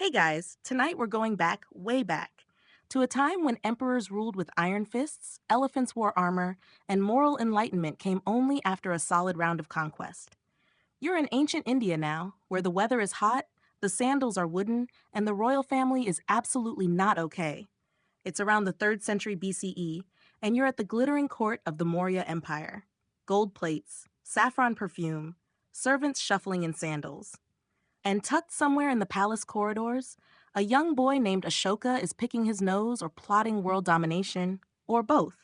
Hey guys, tonight we're going back, way back, to a time when emperors ruled with iron fists, elephants wore armor, and moral enlightenment came only after a solid round of conquest. You're in ancient India now, where the weather is hot, the sandals are wooden, and the royal family is absolutely not okay. It's around the 3rd century BCE, and you're at the glittering court of the Maurya Empire. Gold plates, saffron perfume, servants shuffling in sandals. And tucked somewhere in the palace corridors, a young boy named Ashoka is picking his nose or plotting world domination, or both.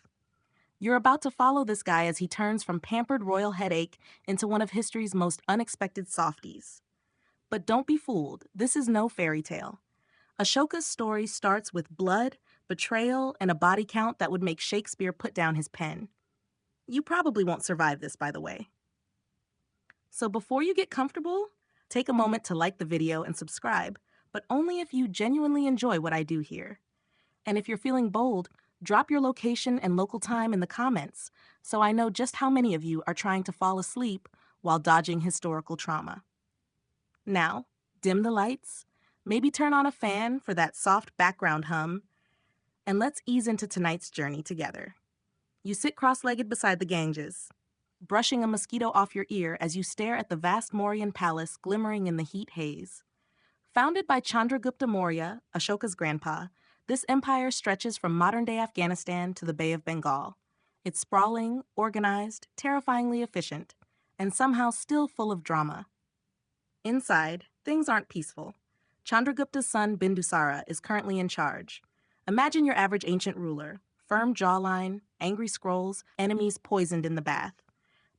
You're about to follow this guy as he turns from pampered royal headache into one of history's most unexpected softies. But don't be fooled, this is no fairy tale. Ashoka's story starts with blood, betrayal, and a body count that would make Shakespeare put down his pen. You probably won't survive this, by the way. So before you get comfortable, take a moment to like the video and subscribe, but only if you genuinely enjoy what I do here. And if you're feeling bold, drop your location and local time in the comments so I know just how many of you are trying to fall asleep while dodging historical trauma. Now, dim the lights, maybe turn on a fan for that soft background hum, and let's ease into tonight's journey together. You sit cross-legged beside the Ganges, brushing a mosquito off your ear as you stare at the vast Mauryan palace glimmering in the heat haze. Founded by Chandragupta Maurya, Ashoka's grandpa, this empire stretches from modern-day Afghanistan to the Bay of Bengal. It's sprawling, organized, terrifyingly efficient, and somehow still full of drama. Inside, things aren't peaceful. Chandragupta's son Bindusara is currently in charge. Imagine your average ancient ruler, firm jawline, angry scrolls, enemies poisoned in the bath.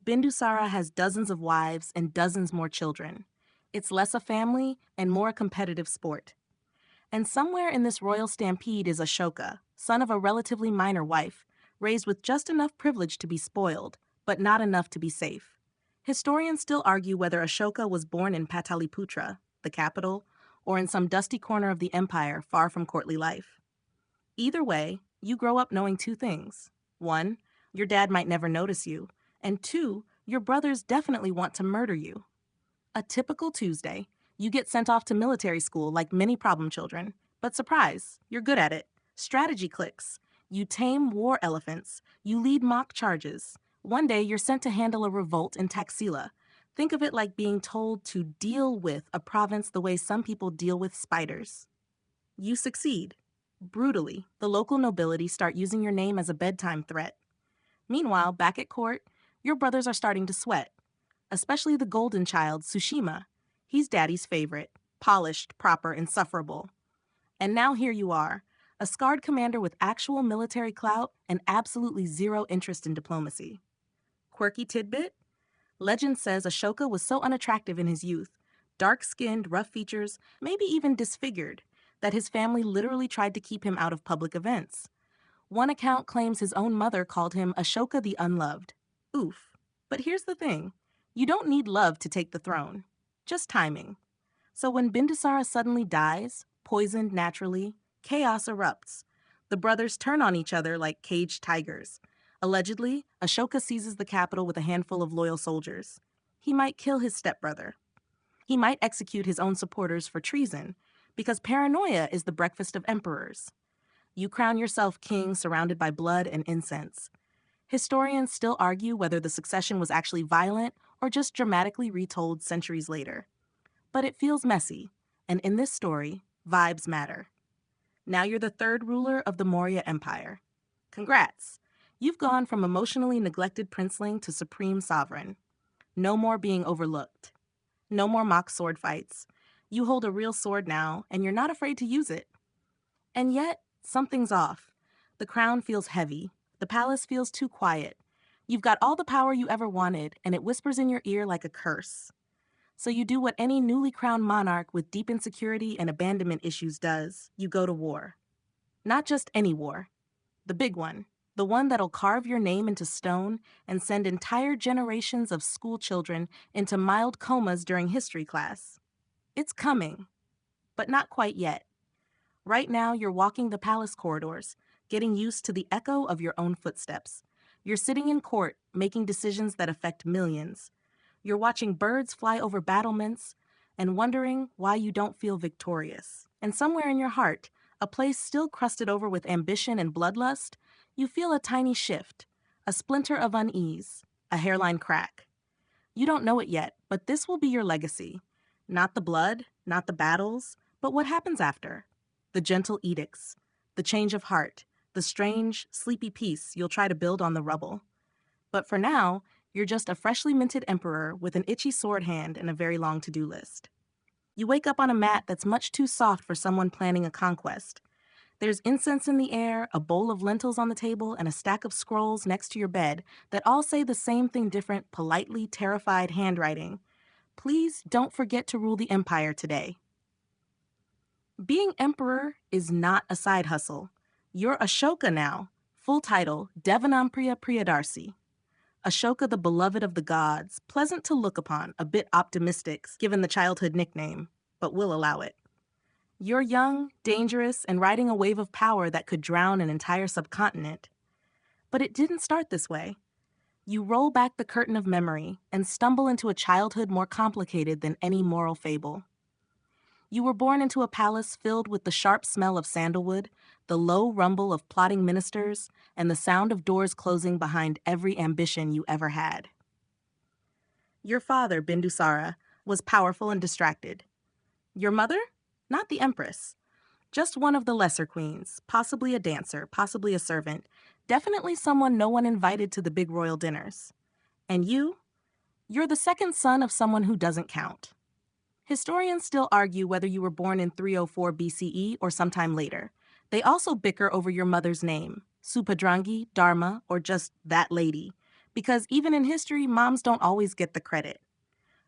Bindusara has dozens of wives and dozens more children. It's less a family and more a competitive sport. And somewhere in this royal stampede is Ashoka, son of a relatively minor wife, raised with just enough privilege to be spoiled, but not enough to be safe. Historians still argue whether Ashoka was born in Pataliputra, the capital, or in some dusty corner of the empire far from courtly life. Either way, you grow up knowing two things. One, your dad might never notice you, and two, your brothers definitely want to murder you. A typical Tuesday, you get sent off to military school like many problem children. But surprise, you're good at it. Strategy clicks. You tame war elephants. You lead mock charges. One day, you're sent to handle a revolt in Taxila. Think of it like being told to deal with a province the way some people deal with spiders. You succeed. Brutally, the local nobility start using your name as a bedtime threat. Meanwhile, back at court, your brothers are starting to sweat. Especially the golden child, Tsushima. He's daddy's favorite, polished, proper, insufferable. And now here you are, a scarred commander with actual military clout and absolutely zero interest in diplomacy. Quirky tidbit? Legend says Ashoka was so unattractive in his youth, dark-skinned, rough features, maybe even disfigured, that his family literally tried to keep him out of public events. One account claims his own mother called him Ashoka the Unloved. Oof. But here's the thing. You don't need love to take the throne. Just timing. So when Bindusara suddenly dies, poisoned naturally, chaos erupts. The brothers turn on each other like caged tigers. Allegedly, Ashoka seizes the capital with a handful of loyal soldiers. He might kill his stepbrother. He might execute his own supporters for treason, because paranoia is the breakfast of emperors. You crown yourself king surrounded by blood and incense. Historians still argue whether the succession was actually violent or just dramatically retold centuries later. But it feels messy, and in this story, vibes matter. Now you're the third ruler of the Maurya Empire. Congrats! You've gone from emotionally neglected princeling to supreme sovereign. No more being overlooked. No more mock sword fights. You hold a real sword now, and you're not afraid to use it. And yet, something's off. The crown feels heavy. The palace feels too quiet. You've got all the power you ever wanted, and it whispers in your ear like a curse. So you do what any newly crowned monarch with deep insecurity and abandonment issues does. You go to war. Not just any war. The big one. The one that'll carve your name into stone and send entire generations of school children into mild comas during history class. It's coming, but not quite yet. Right now, you're walking the palace corridors, getting used to the echo of your own footsteps. You're sitting in court, making decisions that affect millions. You're watching birds fly over battlements and wondering why you don't feel victorious. and somewhere in your heart, a place still crusted over with ambition and bloodlust, you feel a tiny shift, a splinter of unease, a hairline crack. You don't know it yet, but this will be your legacy. Not the blood, not the battles, but what happens after. The gentle edicts, the change of heart, the strange, sleepy peace you'll try to build on the rubble. But for now, you're just a freshly minted emperor with an itchy sword hand and a very long to-do list. You wake up on a mat that's much too soft for someone planning a conquest. There's incense in the air, a bowl of lentils on the table, and a stack of scrolls next to your bed that all say the same thing different, politely terrified handwriting. Please don't forget to rule the empire today. Being emperor is not a side hustle. You're Ashoka now. Full title, Devanampriya Priyadarsi. Ashoka, the beloved of the gods, pleasant to look upon, a bit optimistic given the childhood nickname, but we'll allow it. You're young, dangerous, and riding a wave of power that could drown an entire subcontinent. But it didn't start this way. You roll back the curtain of memory and stumble into a childhood more complicated than any moral fable. You were born into a palace filled with the sharp smell of sandalwood, the low rumble of plotting ministers, and the sound of doors closing behind every ambition you ever had. Your father, Bindusara, was powerful and distracted. Your mother? Not the empress. Just one of the lesser queens, possibly a dancer, possibly a servant, definitely someone no one invited to the big royal dinners. And you? You're the second son of someone who doesn't count. Historians still argue whether you were born in 304 BCE or sometime later. They also bicker over your mother's name, Supadrangi, Dharma, or just that lady, because even in history, moms don't always get the credit.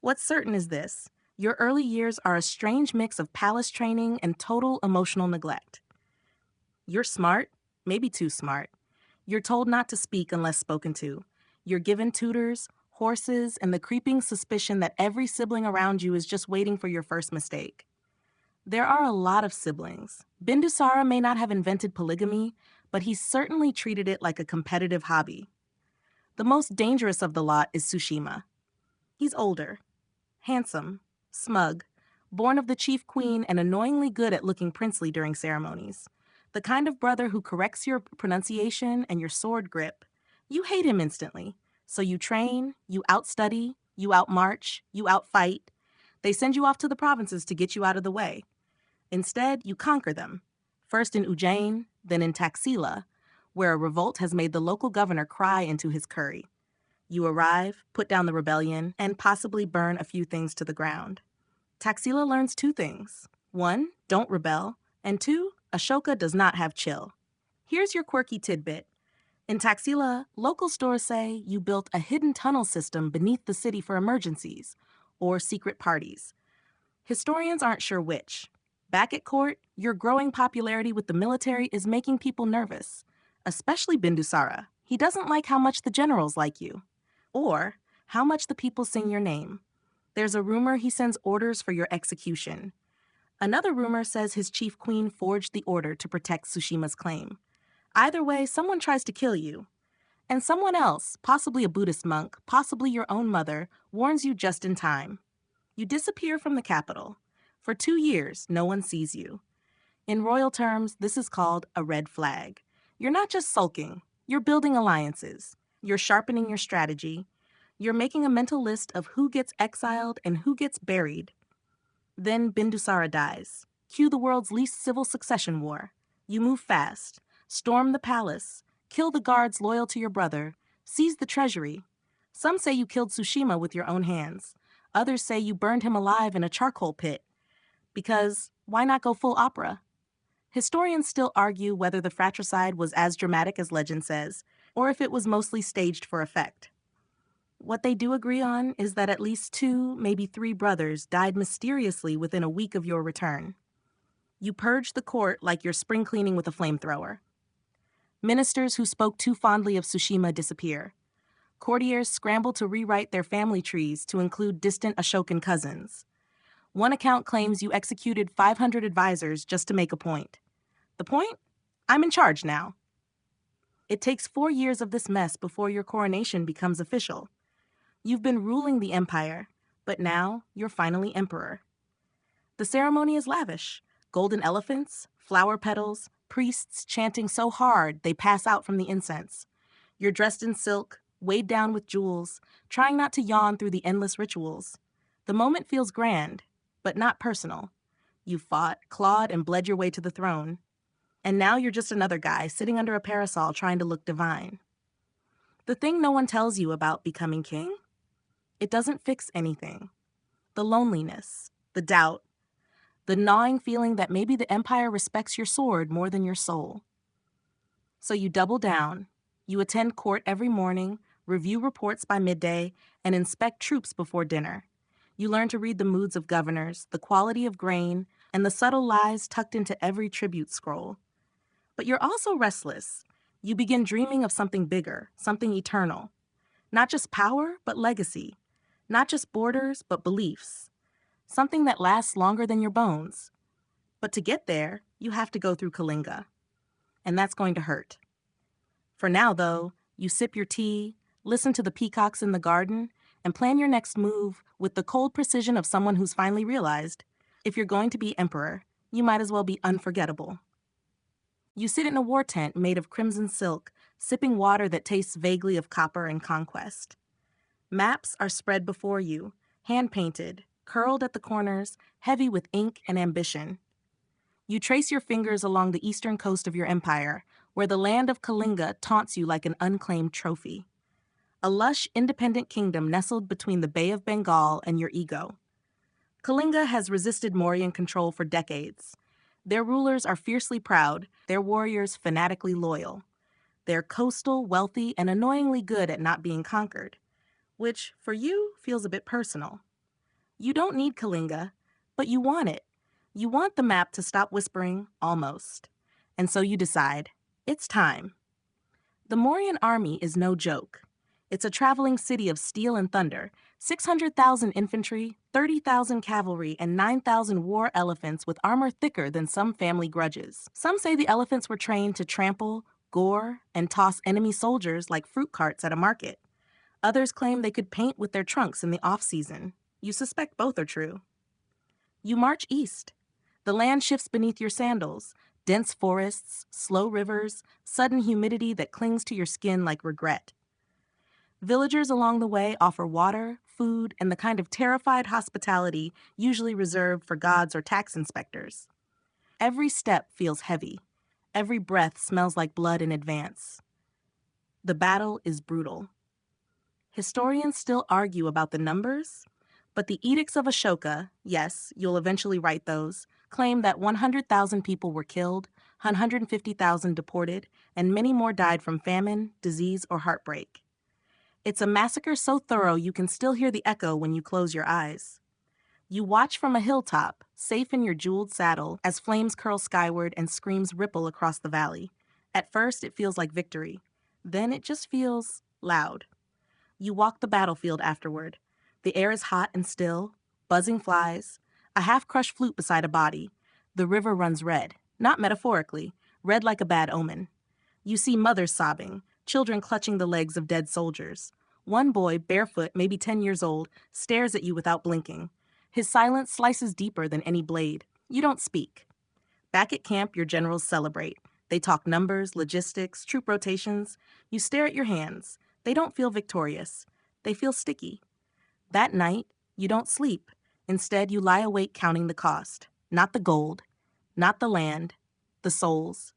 What's certain is this: your early years are a strange mix of palace training and total emotional neglect. You're smart, maybe too smart. You're told not to speak unless spoken to. You're given tutors, horses, and the creeping suspicion that every sibling around you is just waiting for your first mistake. There are a lot of siblings. Bindusara may not have invented polygamy, but he certainly treated it like a competitive hobby. The most dangerous of the lot is Tsushima. He's older, handsome, smug, born of the chief queen and annoyingly good at looking princely during ceremonies. The kind of brother who corrects your pronunciation and your sword grip. You hate him instantly. So you train, you outstudy, you outmarch, you outfight. They send you off to the provinces to get you out of the way. Instead, you conquer them, first in Ujjain, then in Taxila, where a revolt has made the local governor cry into his curry. You arrive, put down the rebellion, and possibly burn a few things to the ground. Taxila learns two things. 1, don't rebel, and 2, Ashoka does not have chill. Here's your quirky tidbit. In Taxila, local stores say you built a hidden tunnel system beneath the city for emergencies, or secret parties. Historians aren't sure which. Back at court, your growing popularity with the military is making people nervous, especially Bindusara. He doesn't like how much the generals like you, or how much the people sing your name. There's a rumor he sends orders for your execution. Another rumor says his chief queen forged the order to protect Tsushima's claim. Either way, someone tries to kill you. And someone else, possibly a Buddhist monk, possibly your own mother, warns you just in time. You disappear from the capital. For 2 years, no one sees you. In royal terms, this is called a red flag. You're not just sulking. You're building alliances. You're sharpening your strategy. You're making a mental list of who gets exiled and who gets buried. Then Bindusara dies. Cue the world's least civil succession war. You move fast. Storm the palace, kill the guards loyal to your brother, seize the treasury. Some say you killed Tsushima with your own hands. Others say you burned him alive in a charcoal pit. Because why not go full opera? Historians still argue whether the fratricide was as dramatic as legend says, or if it was mostly staged for effect. What they do agree on is that at least 2, maybe 3 brothers died mysteriously within a week of your return. You purge the court like you're spring cleaning with a flamethrower. Ministers who spoke too fondly of Tsushima disappear. Courtiers scramble to rewrite their family trees to include distant Ashokan cousins. One account claims you executed 500 advisors just to make a point. The point? I'm in charge now. It takes 4 years of this mess before your coronation becomes official. You've been ruling the empire, but now you're finally emperor. The ceremony is lavish. Golden elephants, flower petals, priests chanting so hard they pass out from the incense. You're dressed in silk, weighed down with jewels, trying not to yawn through the endless rituals. The moment feels grand, but not personal. You fought, clawed, and bled your way to the throne. And now you're just another guy sitting under a parasol trying to look divine. The thing no one tells you about becoming king? It doesn't fix anything. The loneliness, the doubt, the gnawing feeling that maybe the empire respects your sword more than your soul. So you double down. You attend court every morning, review reports by midday, and inspect troops before dinner. You learn to read the moods of governors, the quality of grain, and the subtle lies tucked into every tribute scroll. But you're also restless. You begin dreaming of something bigger, something eternal. Not just power, but legacy. Not just borders, but beliefs. Something that lasts longer than your bones. But to get there, you have to go through Kalinga. And that's going to hurt. For now, though, you sip your tea, listen to the peacocks in the garden, and plan your next move with the cold precision of someone who's finally realized, if you're going to be emperor, you might as well be unforgettable. You sit in a war tent made of crimson silk, sipping water that tastes vaguely of copper and conquest. Maps are spread before you, hand-painted, curled at the corners, heavy with ink and ambition. You trace your fingers along the eastern coast of your empire, where the land of Kalinga taunts you like an unclaimed trophy. A lush, independent kingdom nestled between the Bay of Bengal and your ego. Kalinga has resisted Mauryan control for decades. Their rulers are fiercely proud, their warriors fanatically loyal. They're coastal, wealthy, and annoyingly good at not being conquered, which, for you, feels a bit personal. You don't need Kalinga, but you want it. You want the map to stop whispering, almost. And so you decide, it's time. The Mauryan army is no joke. It's a traveling city of steel and thunder, 600,000 infantry, 30,000 cavalry, and 9,000 war elephants with armor thicker than some family grudges. Some say the elephants were trained to trample, gore, and toss enemy soldiers like fruit carts at a market. Others claim they could paint with their trunks in the off-season. You suspect both are true. You march east. The land shifts beneath your sandals. Dense forests, slow rivers, sudden humidity that clings to your skin like regret. Villagers along the way offer water, food, and the kind of terrified hospitality usually reserved for gods or tax inspectors. Every step feels heavy. Every breath smells like blood in advance. The battle is brutal. Historians still argue about the numbers, but the Edicts of Ashoka, yes, you'll eventually write those, claim that 100,000 people were killed, 150,000 deported, and many more died from famine, disease, or heartbreak. It's a massacre so thorough you can still hear the echo when you close your eyes. You watch from a hilltop, safe in your jeweled saddle, as flames curl skyward and screams ripple across the valley. At first, it feels like victory. Then it just feels loud. You walk the battlefield afterward. The air is hot and still, buzzing flies, a half-crushed flute beside a body. The river runs red, not metaphorically, red like a bad omen. You see mothers sobbing, children clutching the legs of dead soldiers. One boy, barefoot, maybe 10 years old, stares at you without blinking. His silence slices deeper than any blade. You don't speak. Back at camp, your generals celebrate. They talk numbers, logistics, troop rotations. You stare at your hands. They don't feel victorious. They feel sticky. That night, you don't sleep. Instead, you lie awake counting the cost. Not the gold, not the land, the souls.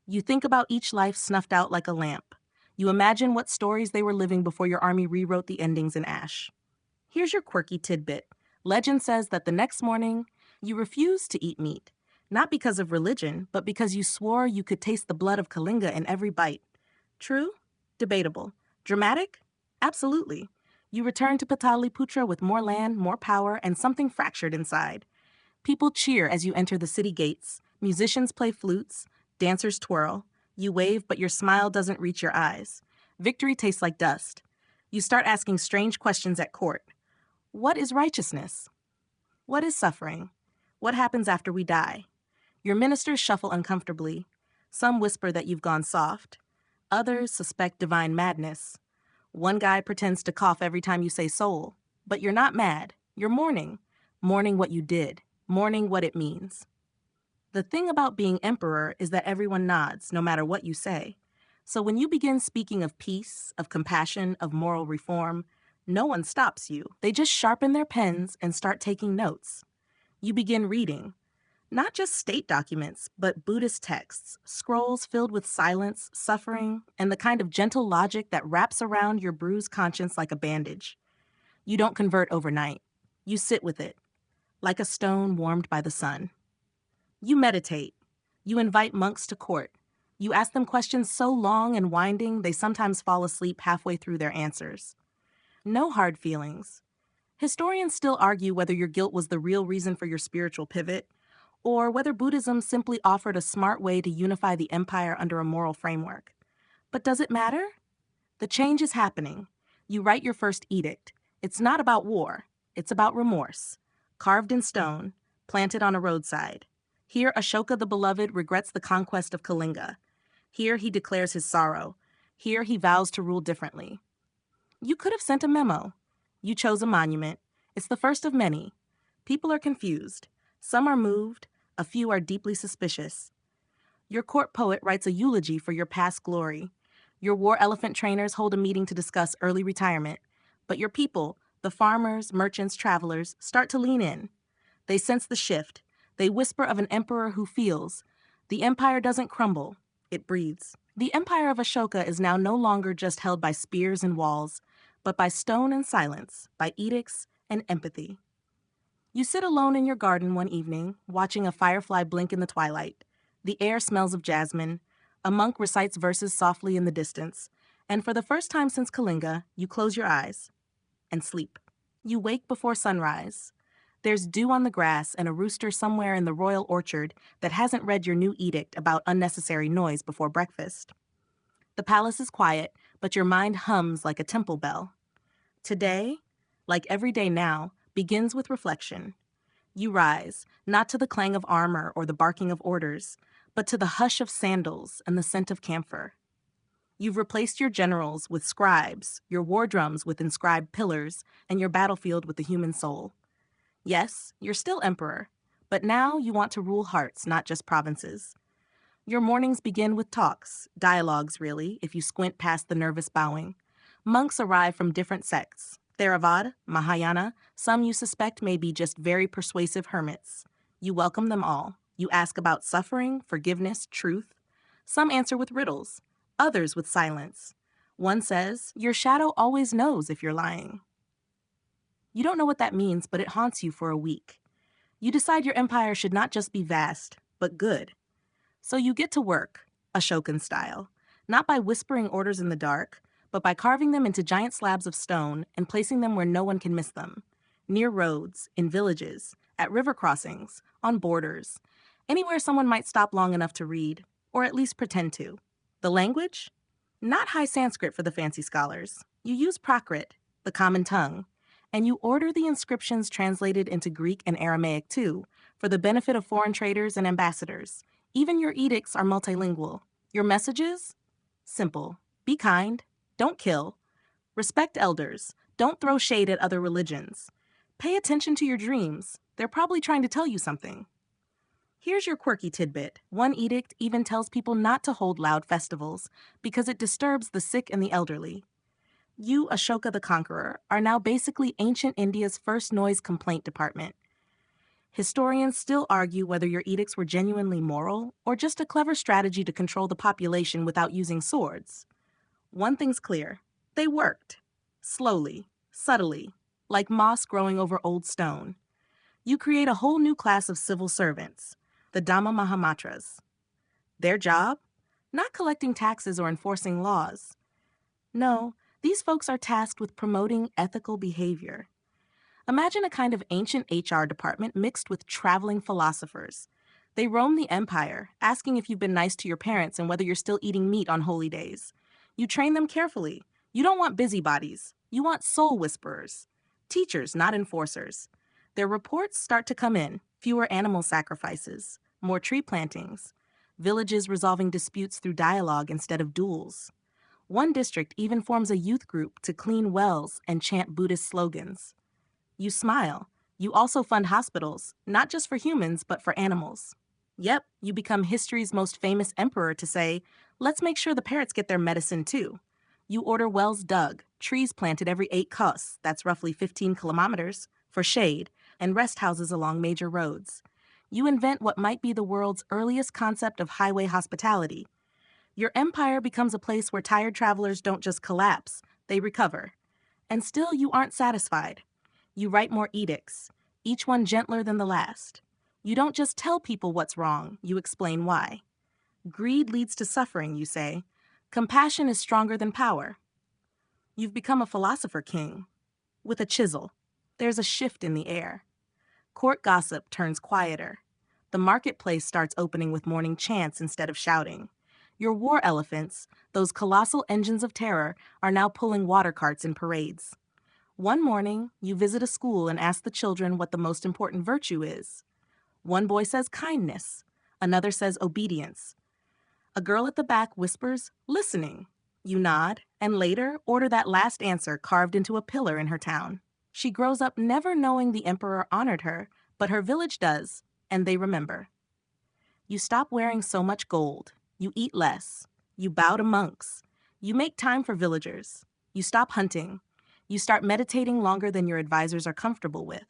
You think about each life snuffed out like a lamp. You imagine what stories they were living before your army rewrote the endings in ash. Here's your quirky tidbit. Legend says that the next morning, you refused to eat meat. Not because of religion, but because you swore you could taste the blood of Kalinga in every bite. True? Debatable. Dramatic? Absolutely. You return to Pataliputra with more land, more power, and something fractured inside. People cheer as you enter the city gates. Musicians play flutes. Dancers twirl. You wave, but your smile doesn't reach your eyes. Victory tastes like dust. You start asking strange questions at court. What is righteousness? What is suffering? What happens after we die? Your ministers shuffle uncomfortably. Some whisper that you've gone soft. Others suspect divine madness. One guy pretends to cough every time you say soul. But you're not mad. You're mourning. Mourning what you did. Mourning what it means. The thing about being emperor is that everyone nods, no matter what you say. So when you begin speaking of peace, of compassion, of moral reform, no one stops you. They just sharpen their pens and start taking notes. You begin reading, not just state documents, but Buddhist texts, scrolls filled with silence, suffering, and the kind of gentle logic that wraps around your bruised conscience like a bandage. You don't convert overnight. You sit with it, like a stone warmed by the sun. You meditate. You invite monks to court. You ask them questions so long and winding they sometimes fall asleep halfway through their answers. No hard feelings. Historians still argue whether your guilt was the real reason for your spiritual pivot, or whether Buddhism simply offered a smart way to unify the empire under a moral framework. But does it matter? The change is happening. You write your first edict. It's not about war. It's about remorse. Carved in stone, planted on a roadside. Here, Ashoka the Beloved regrets the conquest of Kalinga. Here, he declares his sorrow. Here, he vows to rule differently. You could have sent a memo. You chose a monument. It's the first of many. People are confused. Some are moved. A few are deeply suspicious. Your court poet writes a eulogy for your past glory. Your war elephant trainers hold a meeting to discuss early retirement. But your people, the farmers, merchants, travelers, start to lean in. They sense the shift. They whisper of an emperor who feels. The empire doesn't crumble. It breathes. The empire of Ashoka is now no longer just held by spears and walls, but by stone and silence, by edicts and empathy. You sit alone in your garden one evening, watching a firefly blink in the twilight. The air smells of jasmine. A monk recites verses softly in the distance. And for the first time since Kalinga, you close your eyes and sleep. You wake before sunrise. There's dew on the grass and a rooster somewhere in the royal orchard that hasn't read your new edict about unnecessary noise before breakfast. The palace is quiet, but your mind hums like a temple bell. Today, like every day now, begins with reflection. You rise, not to the clang of armor or the barking of orders, but to the hush of sandals and the scent of camphor. You've replaced your generals with scribes, your war drums with inscribed pillars, and your battlefield with the human soul. Yes, you're still emperor, but now you want to rule hearts, not just provinces. Your mornings begin with talks, dialogues really, if you squint past the nervous bowing. Monks arrive from different sects. Theravada, Mahayana, some you suspect may be just very persuasive hermits. You welcome them all. You ask about suffering, forgiveness, truth. Some answer with riddles, others with silence. One says, your shadow always knows if you're lying. You don't know what that means, but it haunts you for a week. You decide your empire should not just be vast, but good. So you get to work, Ashokan style, not by whispering orders in the dark, but by carving them into giant slabs of stone and placing them where no one can miss them. Near roads, in villages, at river crossings, on borders, anywhere someone might stop long enough to read, or at least pretend to. The language? Not high Sanskrit for the fancy scholars. You use Prakrit, the common tongue, and you order the inscriptions translated into Greek and Aramaic too, for the benefit of foreign traders and ambassadors. Even your edicts are multilingual. Your messages? Simple. Be kind. Don't kill. Respect elders. Don't throw shade at other religions. Pay attention to your dreams. They're probably trying to tell you something. Here's your quirky tidbit. One edict even tells people not to hold loud festivals because it disturbs the sick and the elderly. You, Ashoka the Conqueror, are now basically ancient India's first noise complaint department. Historians still argue whether your edicts were genuinely moral or just a clever strategy to control the population without using swords. One thing's clear. They worked. Slowly, subtly, like moss growing over old stone. You create a whole new class of civil servants, the Dhamma Mahamatras. Their job? Not collecting taxes or enforcing laws. No, these folks are tasked with promoting ethical behavior. Imagine a kind of ancient HR department mixed with traveling philosophers. They roam the empire, asking if you've been nice to your parents and whether you're still eating meat on holy days. You train them carefully. You don't want busybodies. You want soul whisperers. Teachers, not enforcers. Their reports start to come in. Fewer animal sacrifices, more tree plantings, villages resolving disputes through dialogue instead of duels. One district even forms a youth group to clean wells and chant Buddhist slogans. You smile. You also fund hospitals, not just for humans, but for animals. Yep, you become history's most famous emperor to say, let's make sure the parrots get their medicine too. You order wells dug, trees planted every 8 kos, that's roughly 15 kilometers, for shade, and rest houses along major roads. You invent what might be the world's earliest concept of highway hospitality. Your empire becomes a place where tired travelers don't just collapse, they recover. And still, you aren't satisfied. You write more edicts, each one gentler than the last. You don't just tell people what's wrong, you explain why. Greed leads to suffering, you say. Compassion is stronger than power. You've become a philosopher king. With a chisel. There's a shift in the air. Court gossip turns quieter. The marketplace starts opening with morning chants instead of shouting. Your war elephants, those colossal engines of terror, are now pulling water carts in parades. One morning, you visit a school and ask the children what the most important virtue is. One boy says kindness. Another says obedience. A girl at the back whispers, listening. You nod, and later order that last answer carved into a pillar in her town. She grows up never knowing the emperor honored her, but her village does, and they remember. You stop wearing so much gold. You eat less. You bow to monks. You make time for villagers. You stop hunting. You start meditating longer than your advisors are comfortable with.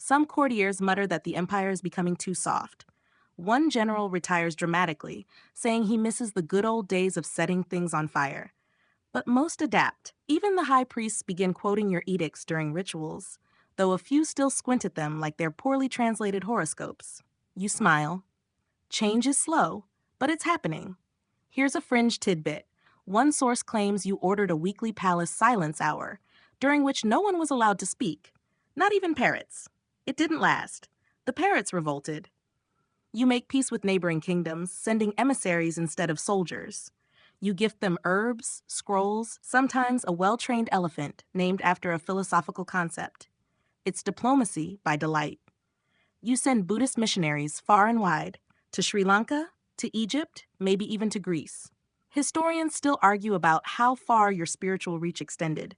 Some courtiers mutter that the empire is becoming too soft. One general retires dramatically, saying he misses the good old days of setting things on fire. But most adapt. Even the high priests begin quoting your edicts during rituals, though a few still squint at them like they're poorly translated horoscopes. You smile. Change is slow, but it's happening. Here's a fringe tidbit. One source claims you ordered a weekly palace silence hour, during which no one was allowed to speak. Not even parrots. It didn't last. The parrots revolted. You make peace with neighboring kingdoms, sending emissaries instead of soldiers. You gift them herbs, scrolls, sometimes a well-trained elephant named after a philosophical concept. It's diplomacy by delight. You send Buddhist missionaries far and wide, to Sri Lanka, to Egypt, maybe even to Greece. Historians still argue about how far your spiritual reach extended,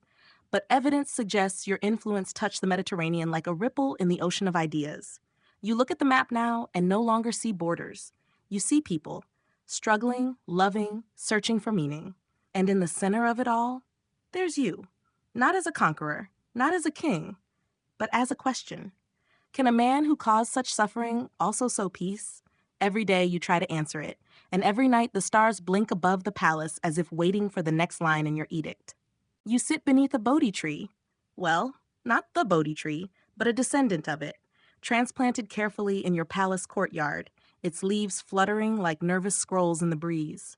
but evidence suggests your influence touched the Mediterranean like a ripple in the ocean of ideas. You look at the map now and no longer see borders. You see people, struggling, loving, searching for meaning. And in the center of it all, there's you. Not as a conqueror, not as a king, but as a question. Can a man who caused such suffering also sow peace? Every day you try to answer it, and every night the stars blink above the palace as if waiting for the next line in your edict. You sit beneath a Bodhi tree. Well, not the Bodhi tree, but a descendant of it, transplanted carefully in your palace courtyard, its leaves fluttering like nervous scrolls in the breeze.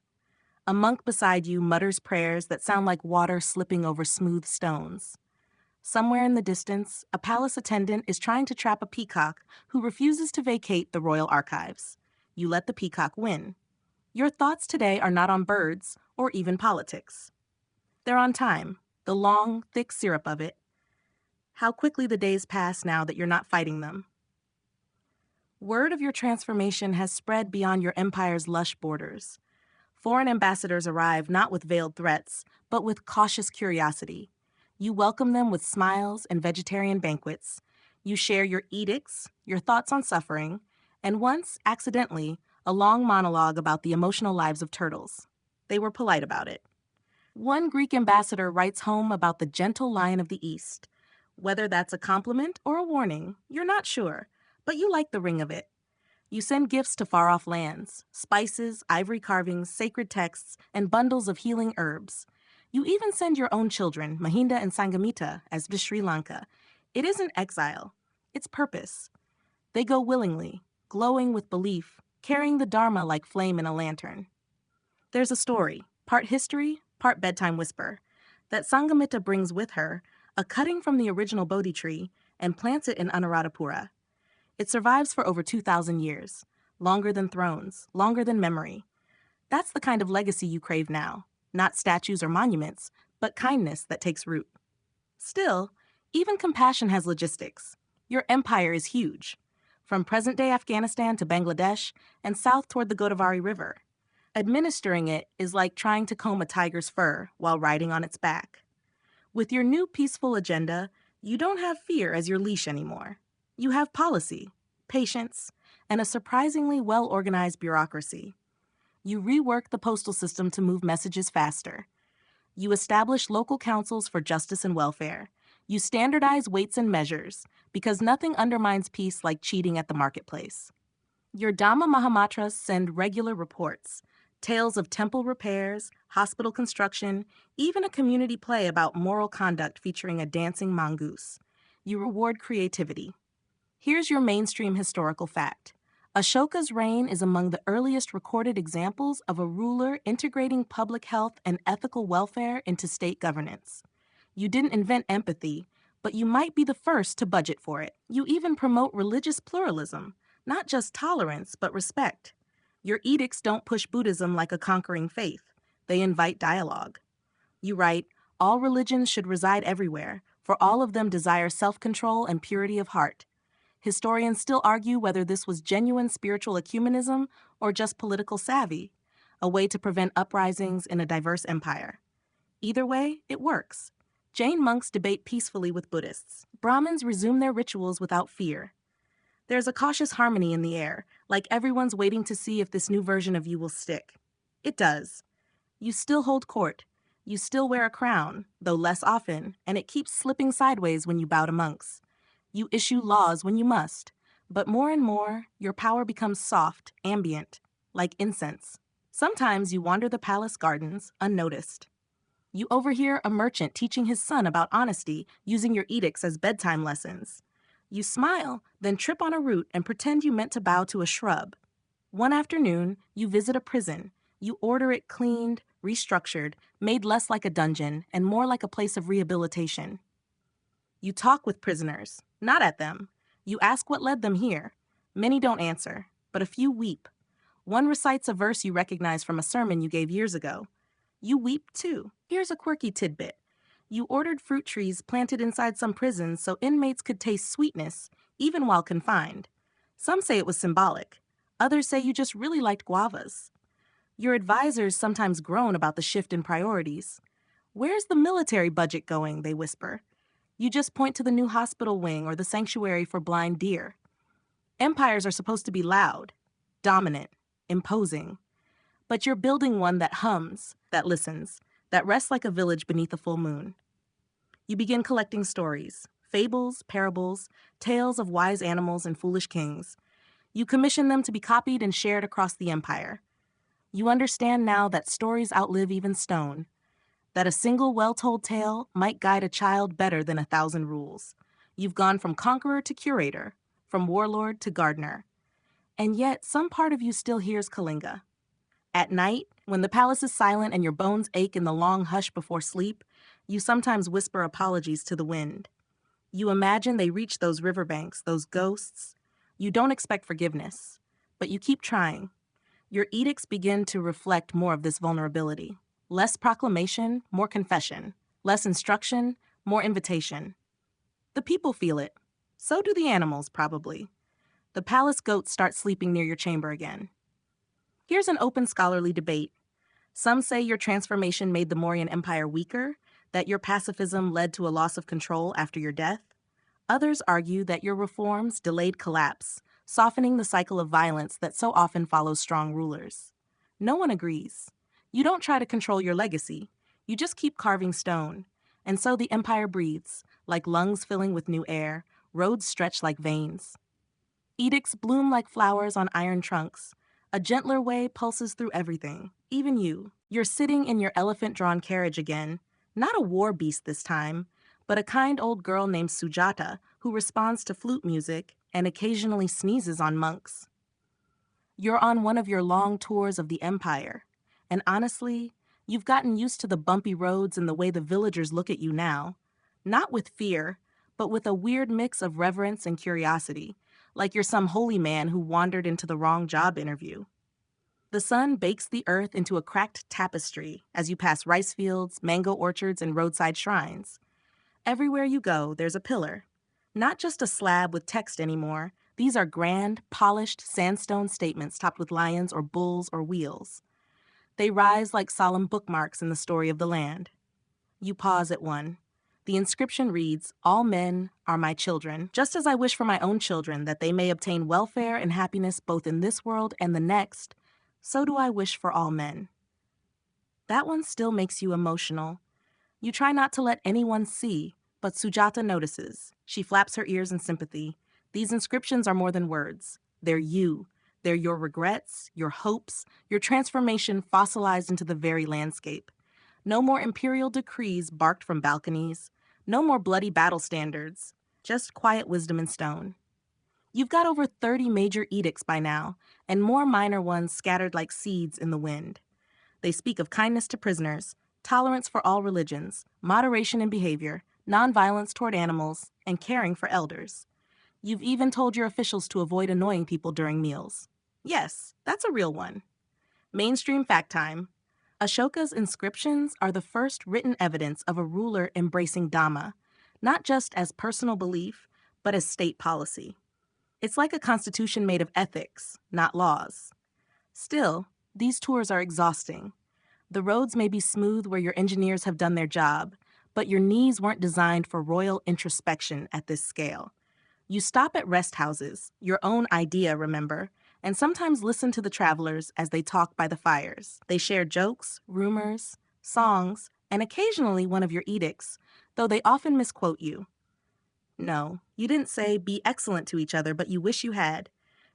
A monk beside you mutters prayers that sound like water slipping over smooth stones. Somewhere in the distance, a palace attendant is trying to trap a peacock who refuses to vacate the royal archives. You let the peacock win. Your thoughts today are not on birds or even politics. They're on time, the long, thick syrup of it. How quickly the days pass now that you're not fighting them. Word of your transformation has spread beyond your empire's lush borders. Foreign ambassadors arrive not with veiled threats, but with cautious curiosity. You welcome them with smiles and vegetarian banquets. You share your edicts, your thoughts on suffering, and once, accidentally, a long monologue about the emotional lives of turtles. They were polite about it. One Greek ambassador writes home about the gentle lion of the East. Whether that's a compliment or a warning, you're not sure, but you like the ring of it. You send gifts to far-off lands, spices, ivory carvings, sacred texts, and bundles of healing herbs. You even send your own children, Mahinda and Sangamita, as to Sri Lanka. It isn't exile. It's purpose. They go willingly, glowing with belief, carrying the Dharma like flame in a lantern. There's a story, part history, part bedtime whisper, that Sangamita brings with her, a cutting from the original Bodhi tree, and plants it in Anuradhapura. It survives for over 2,000 years, longer than thrones, longer than memory. That's the kind of legacy you crave now, not statues or monuments, but kindness that takes root. Still, even compassion has logistics. Your empire is huge, from present-day Afghanistan to Bangladesh and south toward the Godavari River. Administering it is like trying to comb a tiger's fur while riding on its back. With your new peaceful agenda, you don't have fear as your leash anymore. You have policy, patience, and a surprisingly well-organized bureaucracy. You rework the postal system to move messages faster. You establish local councils for justice and welfare. You standardize weights and measures, because nothing undermines peace like cheating at the marketplace. Your Dhamma Mahamatras send regular reports, tales of temple repairs, hospital construction, even a community play about moral conduct featuring a dancing mongoose. You reward creativity. Here's your mainstream historical fact. Ashoka's reign is among the earliest recorded examples of a ruler integrating public health and ethical welfare into state governance. You didn't invent empathy, but you might be the first to budget for it. You even promote religious pluralism, not just tolerance, but respect. Your edicts don't push Buddhism like a conquering faith. They invite dialogue. You write, all religions should reside everywhere, for all of them desire self-control and purity of heart. Historians still argue whether this was genuine spiritual ecumenism or just political savvy, a way to prevent uprisings in a diverse empire. Either way, it works. Jain monks debate peacefully with Buddhists. Brahmins resume their rituals without fear. There's a cautious harmony in the air, like everyone's waiting to see if this new version of you will stick. It does. You still hold court. You still wear a crown, though less often, and it keeps slipping sideways when you bow to monks. You issue laws when you must, but more and more, your power becomes soft, ambient, like incense. Sometimes you wander the palace gardens unnoticed. You overhear a merchant teaching his son about honesty, using your edicts as bedtime lessons. You smile, then trip on a root and pretend you meant to bow to a shrub. One afternoon, you visit a prison. You order it cleaned, restructured, made less like a dungeon and more like a place of rehabilitation. You talk with prisoners, not at them. You ask what led them here. Many don't answer, but a few weep. One recites a verse you recognize from a sermon you gave years ago. You weep too. Here's a quirky tidbit. You ordered fruit trees planted inside some prisons so inmates could taste sweetness, even while confined. Some say it was symbolic. Others say you just really liked guavas. Your advisors sometimes groan about the shift in priorities. Where's the military budget going, they whisper. You just point to the new hospital wing or the sanctuary for blind deer. Empires are supposed to be loud, dominant, imposing. But you're building one that hums, that listens, that rests like a village beneath a full moon. You begin collecting stories, fables, parables, tales of wise animals and foolish kings. You commission them to be copied and shared across the empire. You understand now that stories outlive even stone, that a single well-told tale might guide a child better than 1,000 rules. You've gone from conqueror to curator, from warlord to gardener. And yet, some part of you still hears Kalinga. At night, when the palace is silent and your bones ache in the long hush before sleep, you sometimes whisper apologies to the wind. You imagine they reach those riverbanks, those ghosts. You don't expect forgiveness, but you keep trying. Your edicts begin to reflect more of this vulnerability. Less proclamation, more confession. Less instruction, more invitation. The people feel it. So do the animals, probably. The palace goats start sleeping near your chamber again. Here's an open scholarly debate. Some say your transformation made the Mauryan Empire weaker, that your pacifism led to a loss of control after your death. Others argue that your reforms delayed collapse, softening the cycle of violence that so often follows strong rulers. No one agrees. You don't try to control your legacy. You just keep carving stone. And so the empire breathes, like lungs filling with new air, roads stretch like veins. Edicts bloom like flowers on iron trunks. A gentler way pulses through everything, even you. You're sitting in your elephant-drawn carriage again, not a war beast this time, but a kind old girl named Sujata who responds to flute music and occasionally sneezes on monks. You're on one of your long tours of the empire, and honestly, you've gotten used to the bumpy roads and the way the villagers look at you now, not with fear, but with a weird mix of reverence and curiosity, like you're some holy man who wandered into the wrong job interview. The sun bakes the earth into a cracked tapestry as you pass rice fields, mango orchards, and roadside shrines. Everywhere you go, there's a pillar. Not just a slab with text anymore. These are grand, polished sandstone statements topped with lions or bulls or wheels. They rise like solemn bookmarks in the story of the land. You pause at one. The inscription reads, "All men are my children. Just as I wish for my own children that they may obtain welfare and happiness both in this world and the next, so do I wish for all men." That one still makes you emotional. You try not to let anyone see, but Sujata notices. She flaps her ears in sympathy. These inscriptions are more than words. They're you. They're your regrets, your hopes, your transformation fossilized into the very landscape. No more imperial decrees barked from balconies. No more bloody battle standards. Just quiet wisdom in stone. You've got over 30 major edicts by now, and more minor ones scattered like seeds in the wind. They speak of kindness to prisoners, tolerance for all religions, moderation in behavior, nonviolence toward animals, and caring for elders. You've even told your officials to avoid annoying people during meals. Yes, that's a real one. Mainstream fact time. Ashoka's inscriptions are the first written evidence of a ruler embracing Dhamma, not just as personal belief, but as state policy. It's like a constitution made of ethics, not laws. Still, these tours are exhausting. The roads may be smooth where your engineers have done their job, but your knees weren't designed for royal introspection at this scale. You stop at rest houses, your own idea, remember, and sometimes listen to the travelers as they talk by the fires. They share jokes, rumors, songs, and occasionally one of your edicts, though they often misquote you. No, you didn't say be excellent to each other, but you wish you had.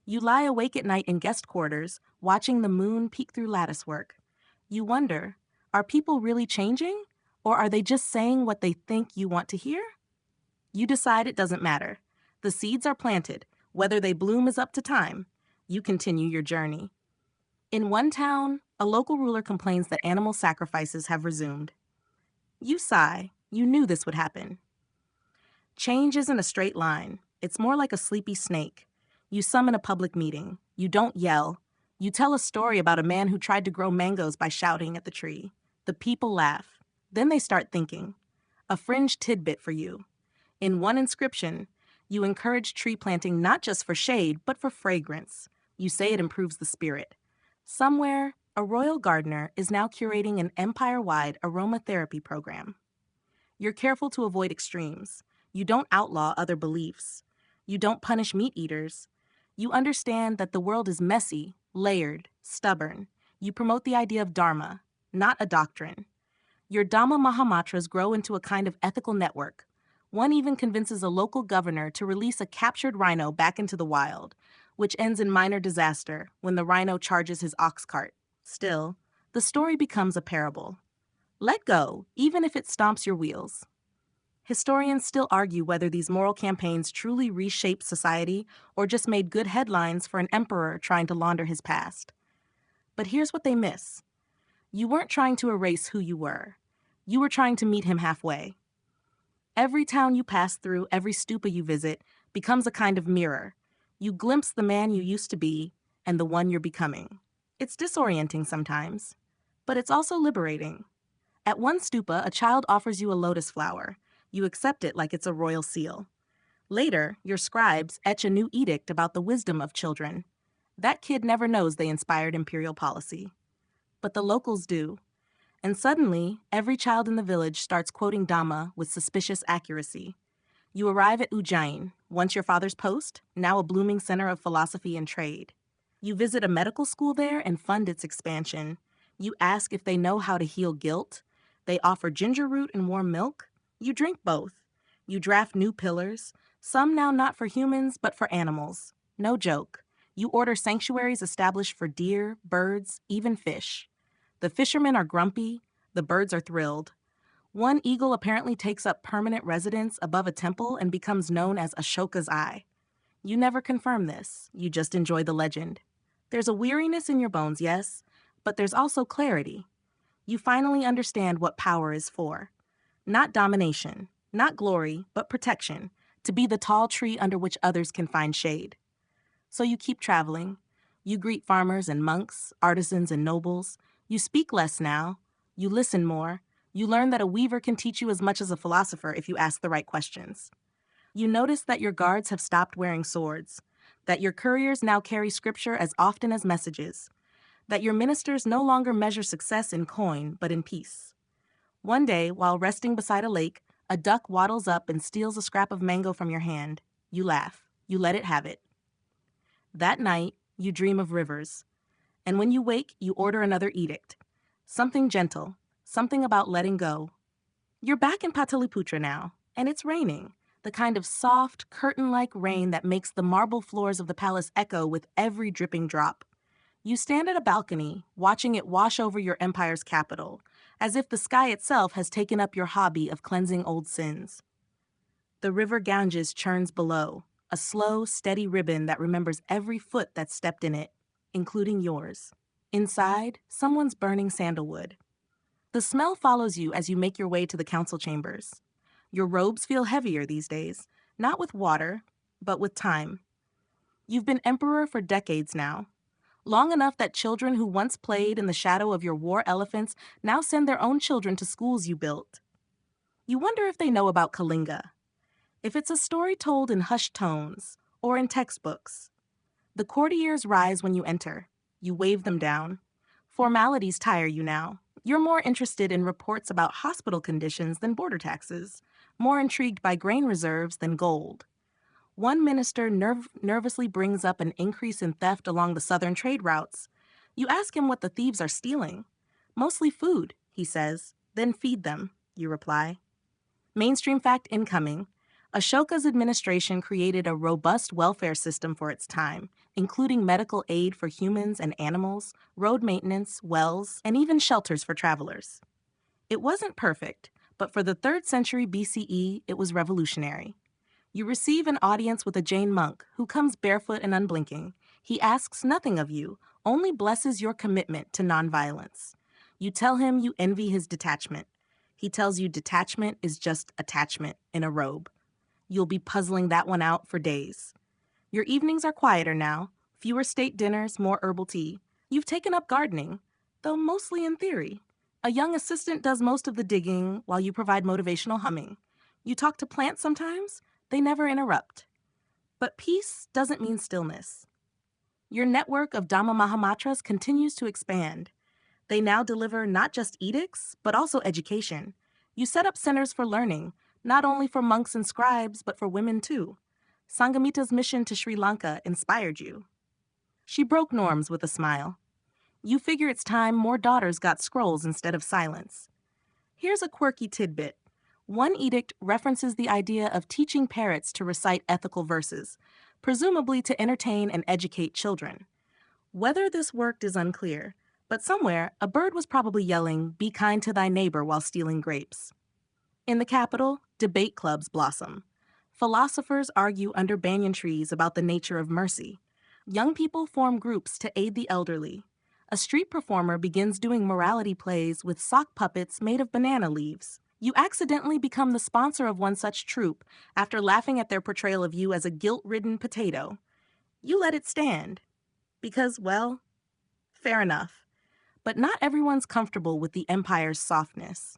You lie awake at night in guest quarters, watching the moon peek through latticework. You wonder, are people really changing? Or are they just saying what they think you want to hear? You decide it doesn't matter. The seeds are planted. Whether they bloom is up to time. You continue your journey. In one town, a local ruler complains that animal sacrifices have resumed. You sigh. You knew this would happen. Change isn't a straight line. It's more like a sleepy snake. You summon a public meeting. You don't yell. You tell a story about a man who tried to grow mangoes by shouting at the tree. The people laugh. Then they start thinking. A fringe tidbit for you. In one inscription, you encourage tree planting not just for shade, but for fragrance. You say it improves the spirit. Somewhere, a royal gardener is now curating an empire-wide aromatherapy program. You're careful to avoid extremes. You don't outlaw other beliefs. You don't punish meat eaters. You understand that the world is messy, layered, stubborn. You promote the idea of dharma, not a doctrine. Your Dhamma Mahamantras grow into a kind of ethical network. One even convinces a local governor to release a captured rhino back into the wild, which ends in minor disaster when the rhino charges his ox cart. Still, the story becomes a parable. Let go, even if it stomps your wheels. Historians still argue whether these moral campaigns truly reshaped society or just made good headlines for an emperor trying to launder his past. But here's what they miss. You weren't trying to erase who you were. You were trying to meet him halfway. Every town you pass through, every stupa you visit, becomes a kind of mirror. You glimpse the man you used to be and the one you're becoming. It's disorienting sometimes, but it's also liberating. At one stupa, a child offers you a lotus flower. You accept it like it's a royal seal. Later, your scribes etch a new edict about the wisdom of children. That kid never knows they inspired imperial policy. But the locals do. And suddenly, every child in the village starts quoting Dhamma with suspicious accuracy. You arrive at Ujjain, once your father's post, now a blooming center of philosophy and trade. You visit a medical school there and fund its expansion. You ask if they know how to heal guilt. They offer ginger root and warm milk. You drink both. You draft new pillars, some now not for humans, but for animals. No joke. You order sanctuaries established for deer, birds, even fish. The fishermen are grumpy. The birds are thrilled. One eagle apparently takes up permanent residence above a temple and becomes known as Ashoka's Eye. You never confirm this. You just enjoy the legend. There's a weariness in your bones, yes, but there's also clarity. You finally understand what power is for. Not domination, not glory, but protection, to be the tall tree under which others can find shade. So you keep traveling. You greet farmers and monks, artisans and nobles. You speak less now. You listen more. You learn that a weaver can teach you as much as a philosopher if you ask the right questions. You notice that your guards have stopped wearing swords, that your couriers now carry scripture as often as messages, that your ministers no longer measure success in coin, but in peace. One day, while resting beside a lake, A duck waddles up and steals a scrap of mango from your hand. You laugh. You let it have it. That night, you dream of rivers. And when you wake, you order another edict. Something gentle. Something about letting go. You're back in Pataliputra now, and it's raining. The kind of soft, curtain-like rain that makes the marble floors of the palace echo with every dripping drop. You stand at a balcony, watching it wash over your empire's capital, as if the sky itself has taken up your hobby of cleansing old sins. The river Ganges churns below, a slow, steady ribbon that remembers every foot that stepped in it, including yours. Inside, someone's burning sandalwood. The smell follows you as you make your way to the council chambers. Your robes feel heavier these days, not with water, but with time. You've been emperor for decades now, long enough that children who once played in the shadow of your war elephants now send their own children to schools you built. You wonder if they know about Kalinga, if it's a story told in hushed tones or in textbooks. The courtiers rise when you enter. You wave them down. Formalities tire you now. You're more interested in reports about hospital conditions than border taxes, more intrigued by grain reserves than gold. One minister nervously brings up an increase in theft along the southern trade routes. You ask him what the thieves are stealing. Mostly food, he says. Then feed them, you reply. Mainstream fact incoming. Ashoka's administration created a robust welfare system for its time, including medical aid for humans and animals, road maintenance, wells, and even shelters for travelers. It wasn't perfect, but for the 3rd century BCE, it was revolutionary. You receive an audience with a Jain monk who comes barefoot and unblinking. He asks nothing of you, only blesses your commitment to nonviolence. You tell him you envy his detachment. He tells you detachment is just attachment in a robe. You'll be puzzling that one out for days. Your evenings are quieter now, fewer state dinners, more herbal tea. You've taken up gardening, though mostly in theory. A young assistant does most of the digging while you provide motivational humming. You talk to plants sometimes. They never interrupt. But peace doesn't mean stillness. Your network of Dhamma Mahamatras continues to expand. They now deliver not just edicts, but also education. You set up centers for learning, not only for monks and scribes, but for women too. Sangamita's mission to Sri Lanka inspired you. She broke norms with a smile. You figure it's time more daughters got scrolls instead of silence. Here's a quirky tidbit. One edict references the idea of teaching parrots to recite ethical verses, presumably to entertain and educate children. Whether this worked is unclear, but somewhere a bird was probably yelling, "Be kind to thy neighbor," while stealing grapes. In the capital, debate clubs blossom. Philosophers argue under banyan trees about the nature of mercy. Young people form groups to aid the elderly. A street performer begins doing morality plays with sock puppets made of banana leaves. You accidentally become the sponsor of one such troupe after laughing at their portrayal of you as a guilt-ridden potato. You let it stand. Because, well, fair enough. But not everyone's comfortable with the empire's softness.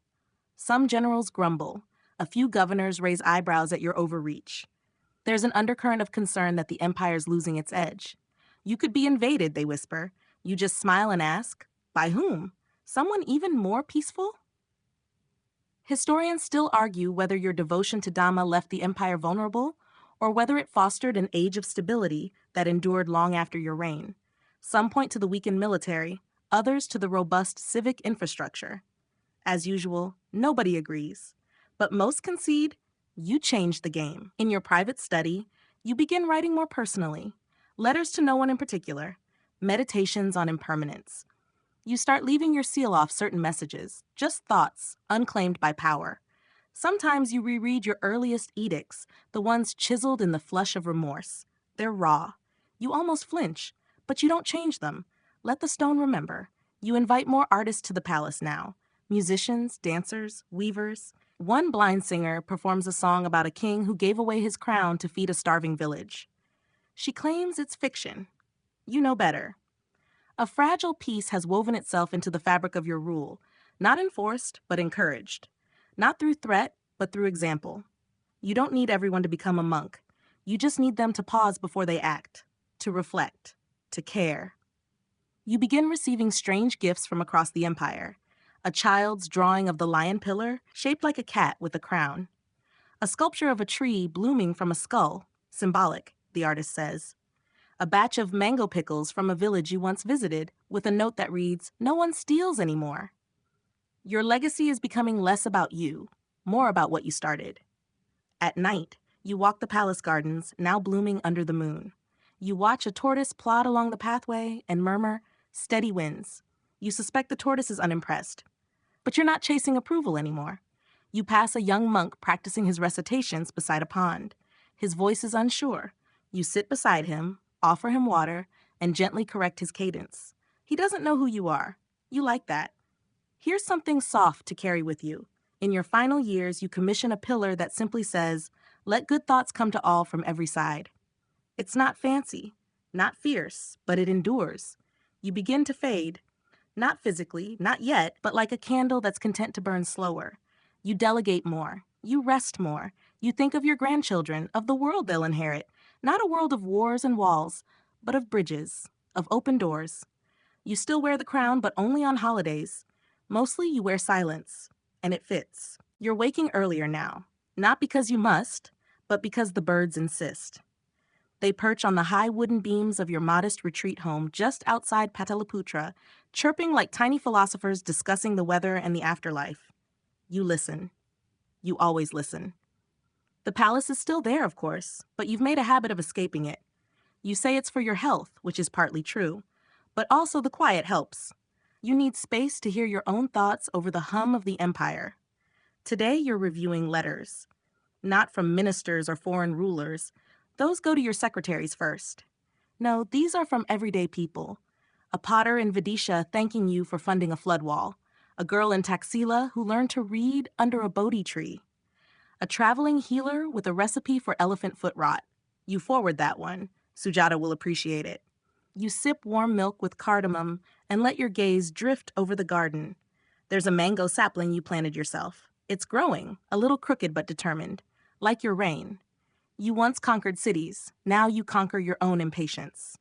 Some generals grumble. A few governors raise eyebrows at your overreach. There's an undercurrent of concern that the empire's losing its edge. You could be invaded, they whisper. You just smile and ask, by whom? Someone even more peaceful? Historians still argue whether your devotion to Dhamma left the empire vulnerable or whether it fostered an age of stability that endured long after your reign. Some point to the weakened military, others to the robust civic infrastructure. As usual, nobody agrees, but most concede you changed the game. In your private study, you begin writing more personally, letters to no one in particular, meditations on impermanence. You start leaving your seal off certain messages, just thoughts, unclaimed by power. Sometimes you reread your earliest edicts, the ones chiseled in the flesh of remorse. They're raw. You almost flinch, but you don't change them. Let the stone remember. You invite more artists to the palace now. Musicians, dancers, weavers. One blind singer performs a song about a king who gave away his crown to feed a starving village. She claims it's fiction. You know better. A fragile peace has woven itself into the fabric of your rule, not enforced, but encouraged. Not through threat, but through example. You don't need everyone to become a monk. You just need them to pause before they act, to reflect, to care. You begin receiving strange gifts from across the empire. A child's drawing of the lion pillar, shaped like a cat with a crown. A sculpture of a tree blooming from a skull, symbolic, the artist says. A batch of mango pickles from a village you once visited, with a note that reads, "No one steals anymore." Your legacy is becoming less about you, more about what you started. At night, you walk the palace gardens, now blooming under the moon. You watch a tortoise plod along the pathway and murmur, "Steady winds." You suspect the tortoise is unimpressed. But you're not chasing approval anymore. You pass a young monk practicing his recitations beside a pond. His voice is unsure. You sit beside him, offer him water, and gently correct his cadence. He doesn't know who you are. You like that. Here's something soft to carry with you. In your final years, you commission a pillar that simply says, "Let good thoughts come to all from every side." It's not fancy, not fierce, but it endures. You begin to fade. Not physically, not yet, but like a candle that's content to burn slower. You delegate more. You rest more. You think of your grandchildren, of the world they'll inherit. Not a world of wars and walls, but of bridges, of open doors. You still wear the crown, but only on holidays. Mostly you wear silence, and it fits. You're waking earlier now, not because you must, but because the birds insist. They perch on the high wooden beams of your modest retreat home just outside Pataliputra, chirping like tiny philosophers discussing the weather and the afterlife. You listen. You always listen. The palace is still there, of course, but you've made a habit of escaping it. You say it's for your health, which is partly true, but also the quiet helps. You need space to hear your own thoughts over the hum of the empire. Today you're reviewing letters, not from ministers or foreign rulers. Those go to your secretaries first. No, these are from everyday people. A potter in Vidisha thanking you for funding a flood wall. A girl in Taxila who learned to read under a Bodhi tree. A traveling healer with a recipe for elephant foot rot. You forward that one. Sujata will appreciate it. You sip warm milk with cardamom and let your gaze drift over the garden. There's a mango sapling you planted yourself. It's growing, a little crooked but determined, like your rain. You once conquered cities. Now you conquer your own impatience.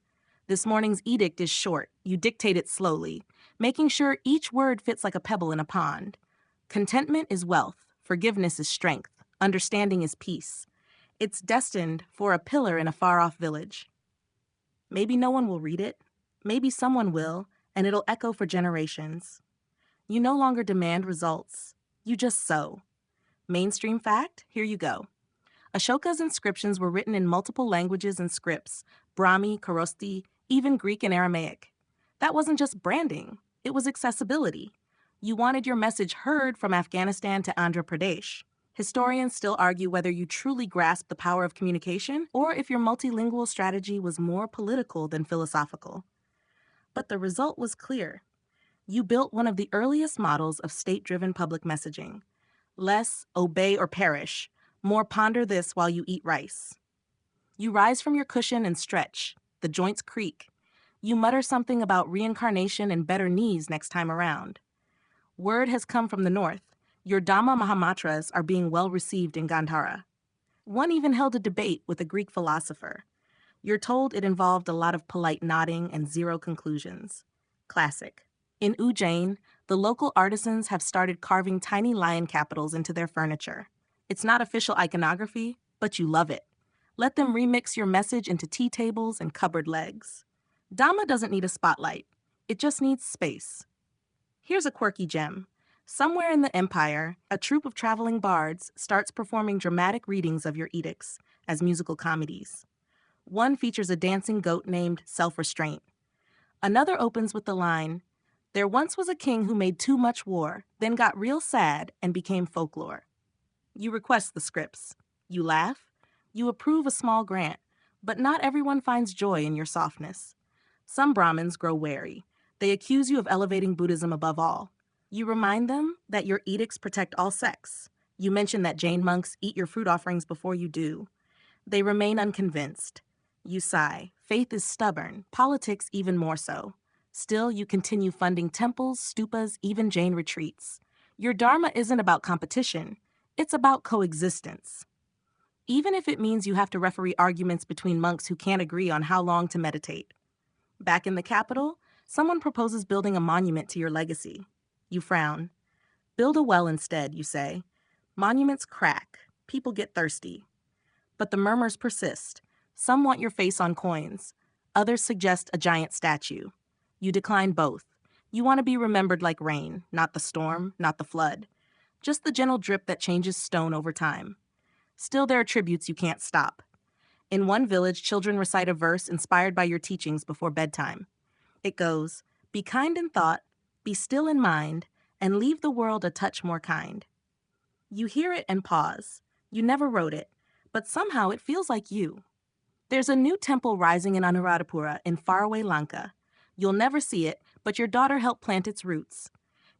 This morning's edict is short. You dictate it slowly, making sure each word fits like a pebble in a pond. Contentment is wealth. Forgiveness is strength. Understanding is peace. It's destined for a pillar in a far-off village. Maybe no one will read it. Maybe someone will, and it'll echo for generations. You no longer demand results. You just sow. Mainstream fact? Here you go. Ashoka's inscriptions were written in multiple languages and scripts, Brahmi, Kharosti, even Greek and Aramaic. That wasn't just branding, it was accessibility. You wanted your message heard from Afghanistan to Andhra Pradesh. Historians still argue whether you truly grasped the power of communication or if your multilingual strategy was more political than philosophical. But the result was clear. You built one of the earliest models of state-driven public messaging. Less obey or perish, more ponder this while you eat rice. You rise from your cushion and stretch. The joints creak. You mutter something about reincarnation and better knees next time around. Word has come from the north. Your Dhamma Mahamatras are being well received in Gandhara. One even held a debate with a Greek philosopher. You're told it involved a lot of polite nodding and zero conclusions. Classic. In Ujjain, the local artisans have started carving tiny lion capitals into their furniture. It's not official iconography, but you love it. Let them remix your message into tea tables and cupboard legs. Dhamma doesn't need a spotlight. It just needs space. Here's a quirky gem. Somewhere in the empire, a troupe of traveling bards starts performing dramatic readings of your edicts as musical comedies. One features a dancing goat named Self-Restraint. Another opens with the line, "There once was a king who made too much war, then got real sad and became folklore." You request the scripts. You laugh. You approve a small grant, but not everyone finds joy in your softness. Some Brahmins grow wary. They accuse you of elevating Buddhism above all. You remind them that your edicts protect all sects. You mention that Jain monks eat your fruit offerings before you do. They remain unconvinced. You sigh. Faith is stubborn, politics even more so. Still, you continue funding temples, stupas, even Jain retreats. Your dharma isn't about competition. It's about coexistence. Even if it means you have to referee arguments between monks who can't agree on how long to meditate. Back in the capital, someone proposes building a monument to your legacy. You frown. Build a well instead, you say. Monuments crack. people get thirsty. But the murmurs persist. Some want your face on coins. Others suggest a giant statue. You decline both. You want to be remembered like rain, not the storm, not the flood. Just the gentle drip that changes stone over time. Still, there are tributes you can't stop. In one village, children recite a verse inspired by your teachings before bedtime. It goes, "Be kind in thought, be still in mind, and leave the world a touch more kind." You hear it and pause. You never wrote it, but somehow it feels like you. There's a new temple rising in Anuradhapura in faraway Lanka. You'll never see it, but your daughter helped plant its roots.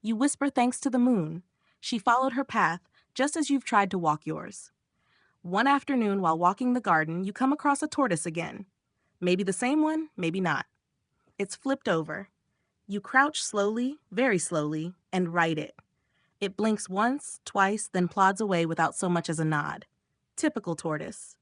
You whisper thanks to the moon. She followed her path, just as you've tried to walk yours. One afternoon, while walking the garden, you come across a tortoise again. Maybe the same one, maybe not. It's flipped over. You crouch slowly, very slowly, and write it. It blinks once, twice, then plods away without so much as a nod. Typical tortoise.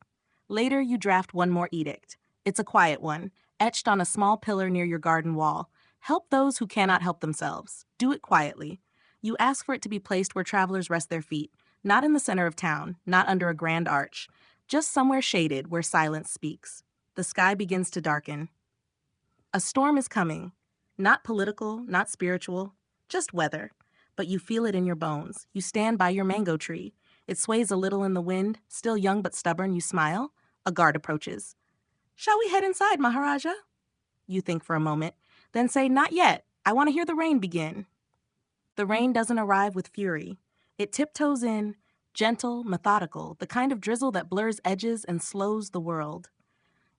Later, you draft one more edict. It's a quiet one, etched on a small pillar near your garden wall. Help those who cannot help themselves. Do it quietly. You ask for it to be placed where travelers rest their feet, not in the center of town, not under a grand arch, just somewhere shaded where silence speaks. The sky begins to darken. A storm is coming. Not political, not spiritual, just weather. But you feel it in your bones. You stand by your mango tree. It sways a little in the wind. Still young but stubborn, you smile. A guard approaches. "Shall we head inside, Maharaja?" You think for a moment, then say, "Not yet. I want to hear the rain begin." The rain doesn't arrive with fury. It tiptoes in, gentle, methodical, the kind of drizzle that blurs edges and slows the world.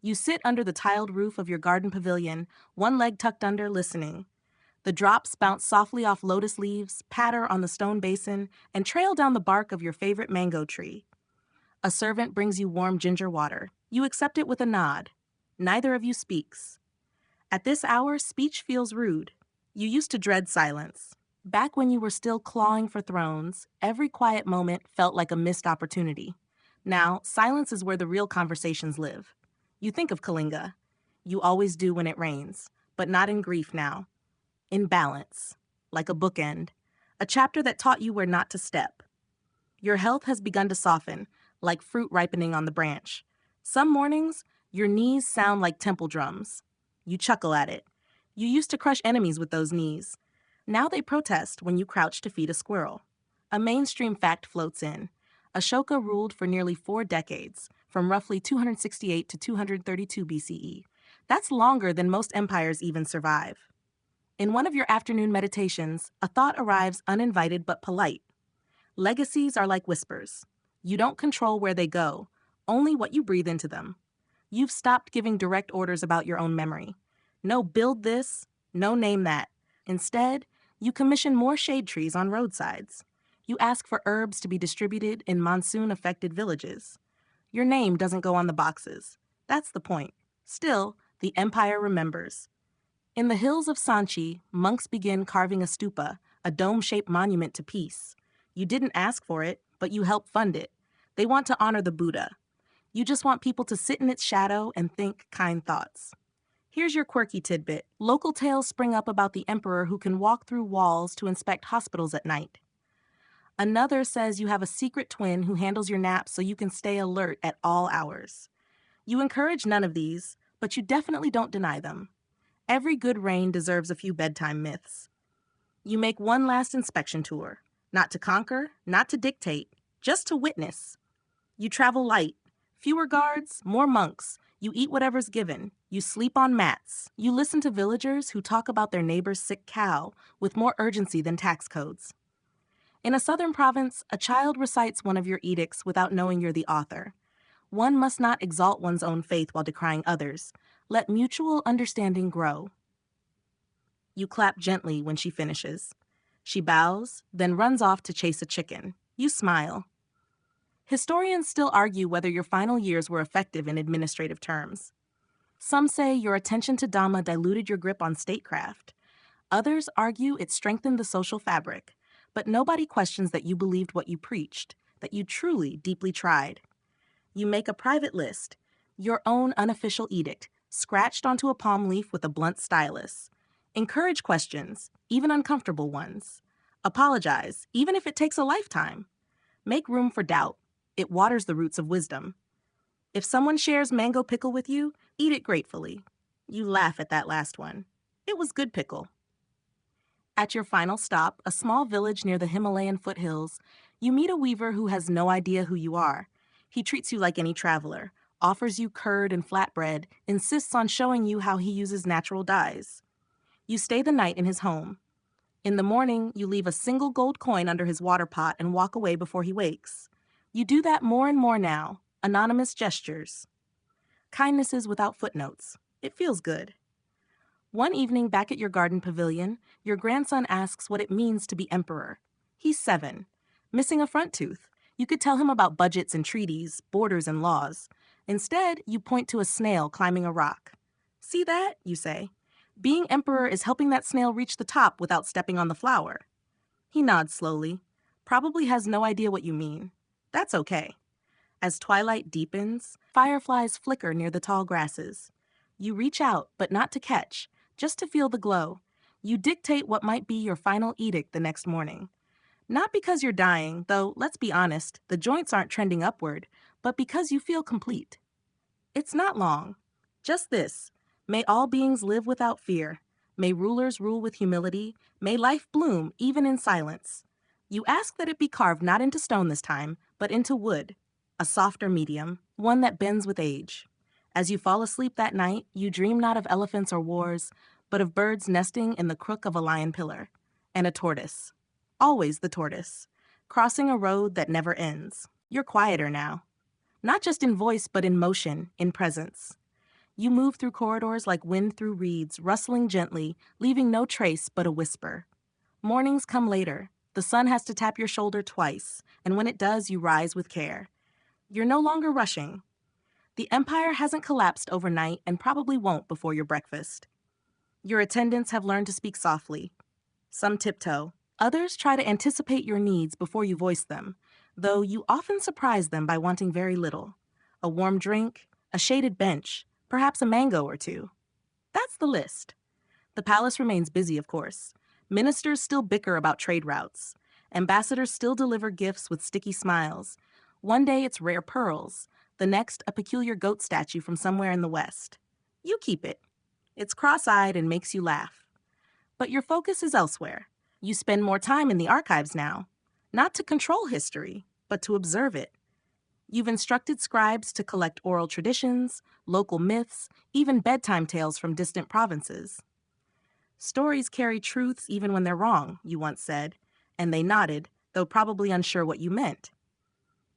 You sit under the tiled roof of your garden pavilion, one leg tucked under, listening. The drops bounce softly off lotus leaves, patter on the stone basin, and trail down the bark of your favorite mango tree. A servant brings you warm ginger water. You accept it with a nod. Neither of you speaks. At this hour, speech feels rude. You used to dread silence. Back when you were still clawing for thrones, every quiet moment felt like a missed opportunity. Now, silence is where the real conversations live. You think of Kalinga. You always do when it rains, but not in grief now. In balance, like a bookend, a chapter that taught you where not to step. Your health has begun to soften, like fruit ripening on the branch. Some mornings, your knees sound like temple drums. You chuckle at it. You used to crush enemies with those knees. Now they protest when you crouch to feed a squirrel. A mainstream fact floats in. Ashoka ruled for nearly 4 decades, from roughly 268 to 232 BCE. That's longer than most empires even survive. In one of your afternoon meditations, a thought arrives uninvited but polite. Legacies are like whispers. You don't control where they go, only what you breathe into them. You've stopped giving direct orders about your own memory. No build this, no name that. Instead, you commission more shade trees on roadsides. You ask for herbs to be distributed in monsoon-affected villages. Your name doesn't go on the boxes. That's the point. Still, the empire remembers. In the hills of Sanchi, monks begin carving a stupa, a dome-shaped monument to peace. You didn't ask for it, but you helped fund it. They want to honor the Buddha. You just want people to sit in its shadow and think kind thoughts. Here's your quirky tidbit. Local tales spring up about the emperor who can walk through walls to inspect hospitals at night. Another says you have a secret twin who handles your naps so you can stay alert at all hours. You encourage none of these, but you definitely don't deny them. Every good reign deserves a few bedtime myths. You make one last inspection tour. Not to conquer, not to dictate, just to witness. You travel light. Fewer guards, more monks. You eat whatever's given. You sleep on mats. You listen to villagers who talk about their neighbor's sick cow with more urgency than tax codes. In a southern province, a child recites one of your edicts without knowing you're the author. One must not exalt one's own faith while decrying others. Let mutual understanding grow. You clap gently when she finishes. She bows, then runs off to chase a chicken. You smile. Historians still argue whether your final years were effective in administrative terms. Some say your attention to Dhamma diluted your grip on statecraft. Others argue it strengthened the social fabric. But nobody questions that you believed what you preached, that you truly, deeply tried. You make a private list, your own unofficial edict, scratched onto a palm leaf with a blunt stylus. Encourage questions, even uncomfortable ones. Apologize, even if it takes a lifetime. Make room for doubt. it waters the roots of wisdom. If someone shares mango pickle with you, eat it gratefully. You laugh at that last one. It was good pickle. At your final stop, a small village near the Himalayan foothills, you meet a weaver who has no idea who you are. He treats you like any traveler, offers you curd and flatbread, insists on showing you how he uses natural dyes. You stay the night in his home. In the morning, you leave a single gold coin under his water pot and walk away before he wakes. You do that more and more now. Anonymous gestures. Kindnesses without footnotes. It feels good. One evening back at your garden pavilion, your grandson asks what it means to be emperor. He's 7, missing a front tooth. You could tell him about budgets and treaties, borders and laws. Instead, you point to a snail climbing a rock. See that? You say. Being emperor is helping that snail reach the top without stepping on the flower. He nods slowly, probably has no idea what you mean. That's okay. As twilight deepens, fireflies flicker near the tall grasses. You reach out, but not to catch, just to feel the glow. You dictate what might be your final edict the next morning. Not because you're dying, though, let's be honest, the joints aren't trending upward, but because you feel complete. It's not long. Just this. May all beings live without fear. May rulers rule with humility. May life bloom, even in silence. You ask that it be carved not into stone this time, but into wood. A softer medium, one that bends with age. As you fall asleep that night, you dream not of elephants or wars, but of birds nesting in the crook of a lion pillar. And a tortoise. Always the tortoise. Crossing a road that never ends. You're quieter now. Not just in voice, but in motion, in presence. You move through corridors like wind through reeds, rustling gently, leaving no trace but a whisper. Mornings come later. The sun has to tap your shoulder twice, and when it does, you rise with care. You're no longer rushing. The empire hasn't collapsed overnight and probably won't before your breakfast. Your attendants have learned to speak softly. Some tiptoe. Others try to anticipate your needs before you voice them, though you often surprise them by wanting very little. A warm drink, a shaded bench, perhaps a mango or two. That's the list. The palace remains busy, of course. Ministers still bicker about trade routes. Ambassadors still deliver gifts with sticky smiles. One day it's rare pearls, the next a peculiar goat statue from somewhere in the West. You keep it. It's cross-eyed and makes you laugh. But your focus is elsewhere. You spend more time in the archives now, not to control history, but to observe it. You've instructed scribes to collect oral traditions, local myths, even bedtime tales from distant provinces. Stories carry truths even when they're wrong, you once said, and they nodded, though probably unsure what you meant.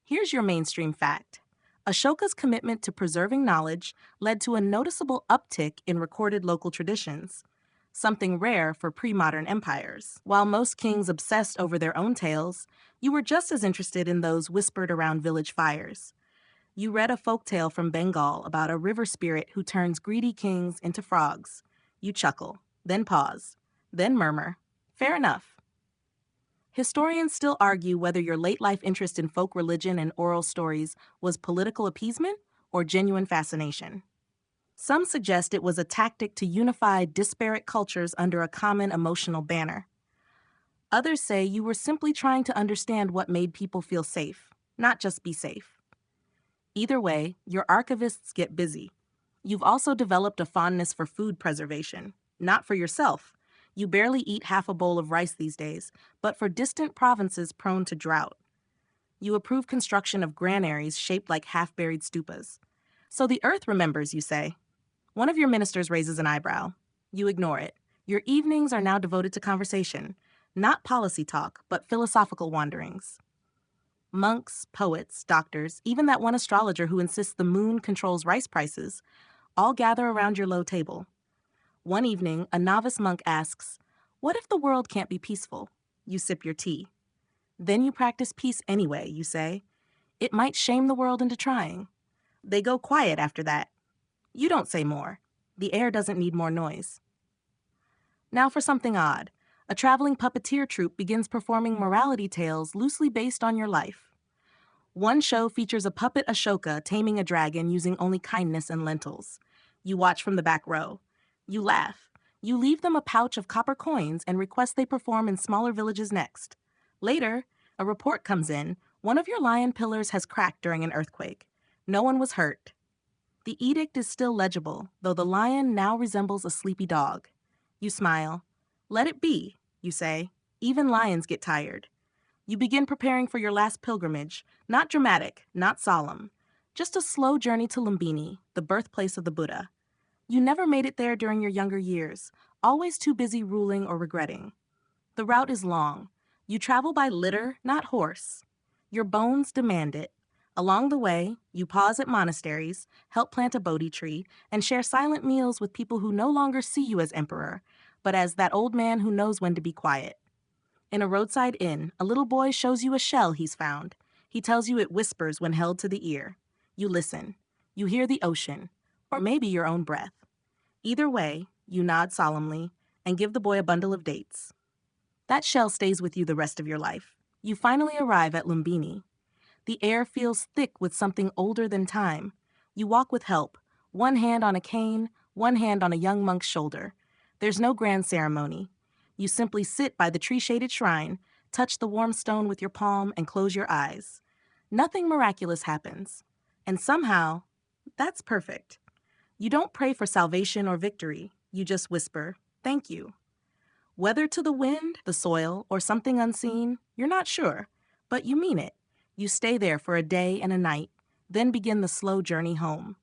Here's your mainstream fact. Ashoka's commitment to preserving knowledge led to a noticeable uptick in recorded local traditions, something rare for pre-modern empires. While most kings obsessed over their own tales, you were just as interested in those whispered around village fires. You read a folktale from Bengal about a river spirit who turns greedy kings into frogs. You chuckle, then pause, then murmur, "Fair enough." Historians still argue whether your late-life interest in folk religion and oral stories was political appeasement or genuine fascination. Some suggest it was a tactic to unify disparate cultures under a common emotional banner. Others say you were simply trying to understand what made people feel safe, not just be safe. Either way, your archivists get busy. You've also developed a fondness for food preservation, not for yourself. You barely eat half a bowl of rice these days, but for distant provinces prone to drought. You approve construction of granaries shaped like half-buried stupas. So the earth remembers, you say. One of your ministers raises an eyebrow. You ignore it. Your evenings are now devoted to conversation, not policy talk, but philosophical wanderings. Monks, poets, doctors, even that one astrologer who insists the moon controls rice prices, all gather around your low table. One evening, a novice monk asks, "What if the world can't be peaceful?" You sip your tea. Then you practice peace anyway, you say. It might shame the world into trying. They go quiet after that. You don't say more. The air doesn't need more noise. Now for something odd. A traveling puppeteer troupe begins performing morality tales loosely based on your life. One show features a puppet Ashoka taming a dragon using only kindness and lentils. You watch from the back row. You laugh. You leave them a pouch of copper coins and request they perform in smaller villages next. Later, a report comes in. One of your lion pillars has cracked during an earthquake. No one was hurt. The edict is still legible, though the lion now resembles a sleepy dog. You smile. Let it be, you say. Even lions get tired. You begin preparing for your last pilgrimage, not dramatic, not solemn. Just a slow journey to Lumbini, the birthplace of the Buddha. You never made it there during your younger years, always too busy ruling or regretting. The route is long. You travel by litter, not horse. Your bones demand it. Along the way, you pause at monasteries, help plant a Bodhi tree, and share silent meals with people who no longer see you as emperor, but as that old man who knows when to be quiet. In a roadside inn, a little boy shows you a shell he's found. He tells you it whispers when held to the ear. You listen. You hear the ocean, or maybe your own breath. Either way, you nod solemnly and give the boy a bundle of dates. That shell stays with you the rest of your life. You finally arrive at Lumbini. The air feels thick with something older than time. You walk with help, one hand on a cane, one hand on a young monk's shoulder. There's no grand ceremony. You simply sit by the tree-shaded shrine, touch the warm stone with your palm, and close your eyes. Nothing miraculous happens. And somehow, that's perfect. You don't pray for salvation or victory. You just whisper, "Thank you." Whether to the wind, the soil, or something unseen, you're not sure, but you mean it. You stay there for a day and a night, then begin the slow journey home.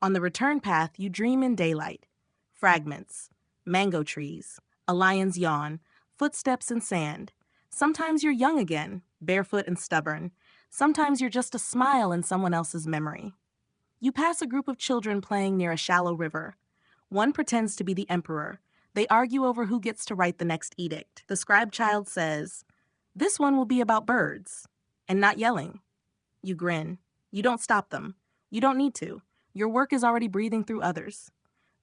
On the return path, you dream in daylight. Fragments, mango trees, a lion's yawn, footsteps in sand. Sometimes you're young again, barefoot and stubborn. Sometimes you're just a smile in someone else's memory. You pass a group of children playing near a shallow river. One pretends to be the emperor. They argue over who gets to write the next edict. The scribe child says, "This one will be about birds," and not yelling. You grin. You don't stop them. You don't need to. Your work is already breathing through others.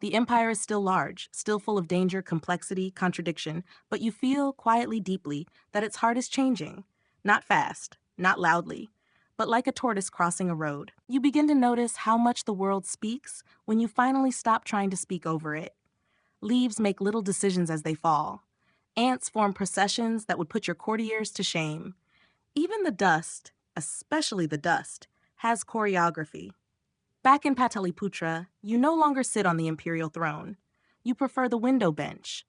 The empire is still large, still full of danger, complexity, contradiction, but you feel, quietly, deeply, that its heart is changing. Not fast, not loudly, but like a tortoise crossing a road. You begin to notice how much the world speaks when you finally stop trying to speak over it. Leaves make little decisions as they fall. Ants form processions that would put your courtiers to shame. Even the dust, especially the dust, has choreography. Back in Pataliputra, you no longer sit on the imperial throne. You prefer the window bench.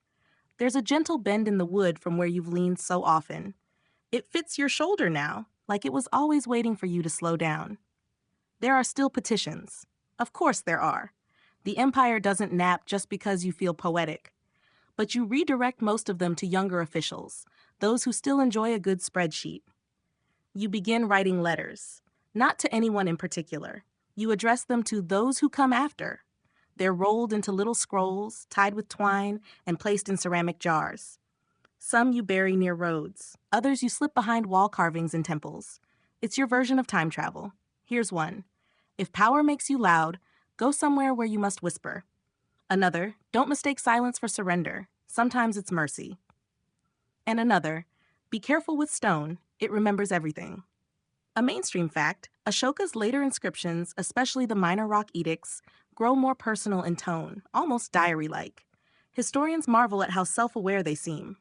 There's a gentle bend in the wood from where you've leaned so often. It fits your shoulder now, like it was always waiting for you to slow down. There are still petitions. Of course there are. The empire doesn't nap just because you feel poetic. But you redirect most of them to younger officials, those who still enjoy a good spreadsheet. You begin writing letters, not to anyone in particular. You address them to those who come after. They're rolled into little scrolls, tied with twine, and placed in ceramic jars. Some you bury near roads. Others you slip behind wall carvings in temples. It's your version of time travel. Here's one. If power makes you loud, go somewhere where you must whisper. Another, don't mistake silence for surrender. Sometimes it's mercy. And another, be careful with stone. It remembers everything. A mainstream fact, Ashoka's later inscriptions, especially the minor rock edicts, grow more personal in tone, almost diary-like. Historians marvel at how self-aware they seem.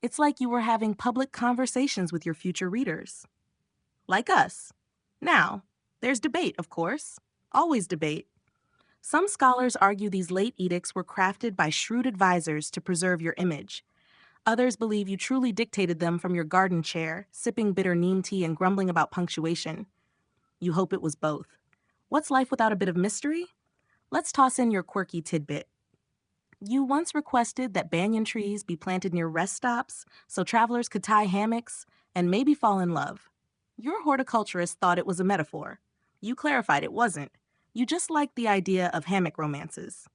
It's like you were having public conversations with your future readers. Like us. Now, there's debate, of course. Always debate. Some scholars argue these late edicts were crafted by shrewd advisors to preserve your image. Others believe you truly dictated them from your garden chair, sipping bitter neem tea and grumbling about punctuation. You hope it was both. What's life without a bit of mystery? Let's toss in your quirky tidbit. You once requested that banyan trees be planted near rest stops so travelers could tie hammocks and maybe fall in love. Your horticulturist thought it was a metaphor. You clarified it wasn't. You just liked the idea of hammock romances.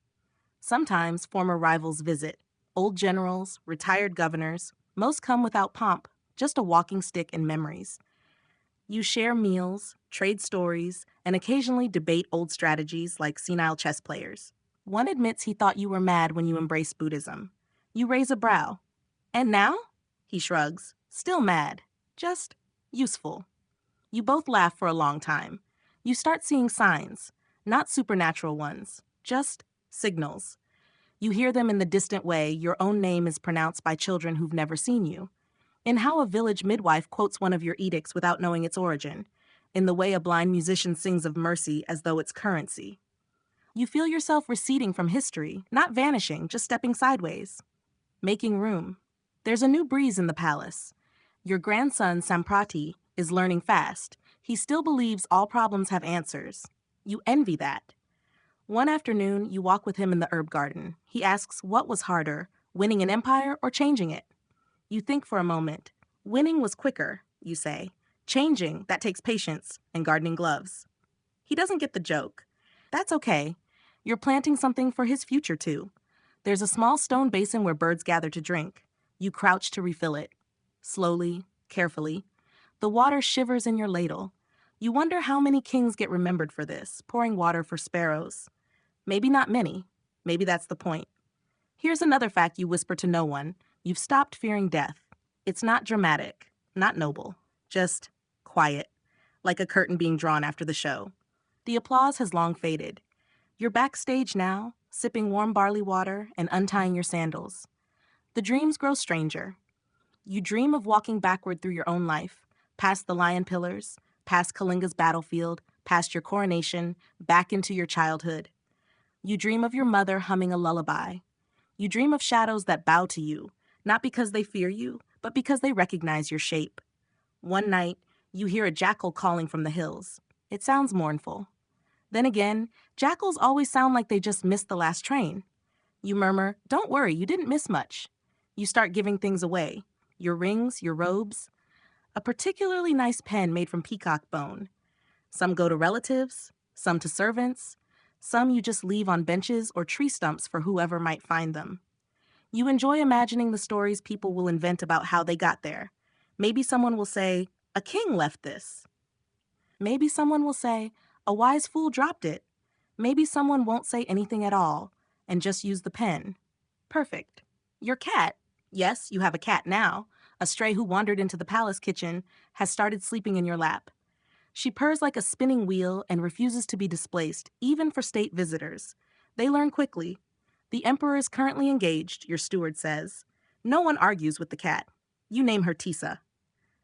Sometimes former rivals visit. Old generals, retired governors, most come without pomp, just a walking stick and memories. You share meals, trade stories, and occasionally debate old strategies like senile chess players. One admits he thought you were mad when you embraced Buddhism. You raise a brow. And now? He shrugs. Still mad. Just useful. You both laugh for a long time. You start seeing signs, not supernatural ones, just signals. You hear them in the distant way your own name is pronounced by children who've never seen you. in how a village midwife quotes one of your edicts without knowing its origin, in the way a blind musician sings of mercy as though it's currency. You feel yourself receding from history, not vanishing, just stepping sideways. Making room. There's a new breeze in the palace. Your grandson, Samprati, is learning fast. He still believes all problems have answers. You envy that. One afternoon, you walk with him in the herb garden. He asks what was harder, winning an empire or changing it? You think for a moment. Winning was quicker, you say. Changing, that takes patience and gardening gloves. He doesn't get the joke. That's okay. You're planting something for his future, too. There's a small stone basin where birds gather to drink. You crouch to refill it. Slowly, carefully. The water shivers in your ladle. You wonder how many kings get remembered for this, pouring water for sparrows. Maybe not many. Maybe that's the point. Here's another fact you whisper to no one. You've stopped fearing death. It's not dramatic, not noble, just quiet, like a curtain being drawn after the show. The applause has long faded. You're backstage now, sipping warm barley water and untying your sandals. The dreams grow stranger. You dream of walking backward through your own life, past the lion pillars, past Kalinga's battlefield, past your coronation, back into your childhood. You dream of your mother humming a lullaby. You dream of shadows that bow to you, not because they fear you, but because they recognize your shape. One night, you hear a jackal calling from the hills. It sounds mournful. Then again, jackals always sound like they just missed the last train. You murmur, "Don't worry, you didn't miss much." You start giving things away. Your rings, your robes. A particularly nice pen made from peacock bone. Some go to relatives, some to servants. Some you just leave on benches or tree stumps for whoever might find them. You enjoy imagining the stories people will invent about how they got there. Maybe someone will say, "A king left this." Maybe someone will say, "A wise fool dropped it." Maybe someone won't say anything at all and just use the pen. Perfect. Your cat. Yes, you have a cat now. A stray who wandered into the palace kitchen has started sleeping in your lap. She purrs like a spinning wheel and refuses to be displaced, even for state visitors. They learn quickly. The emperor is currently engaged, your steward says. No one argues with the cat. You name her Tisa,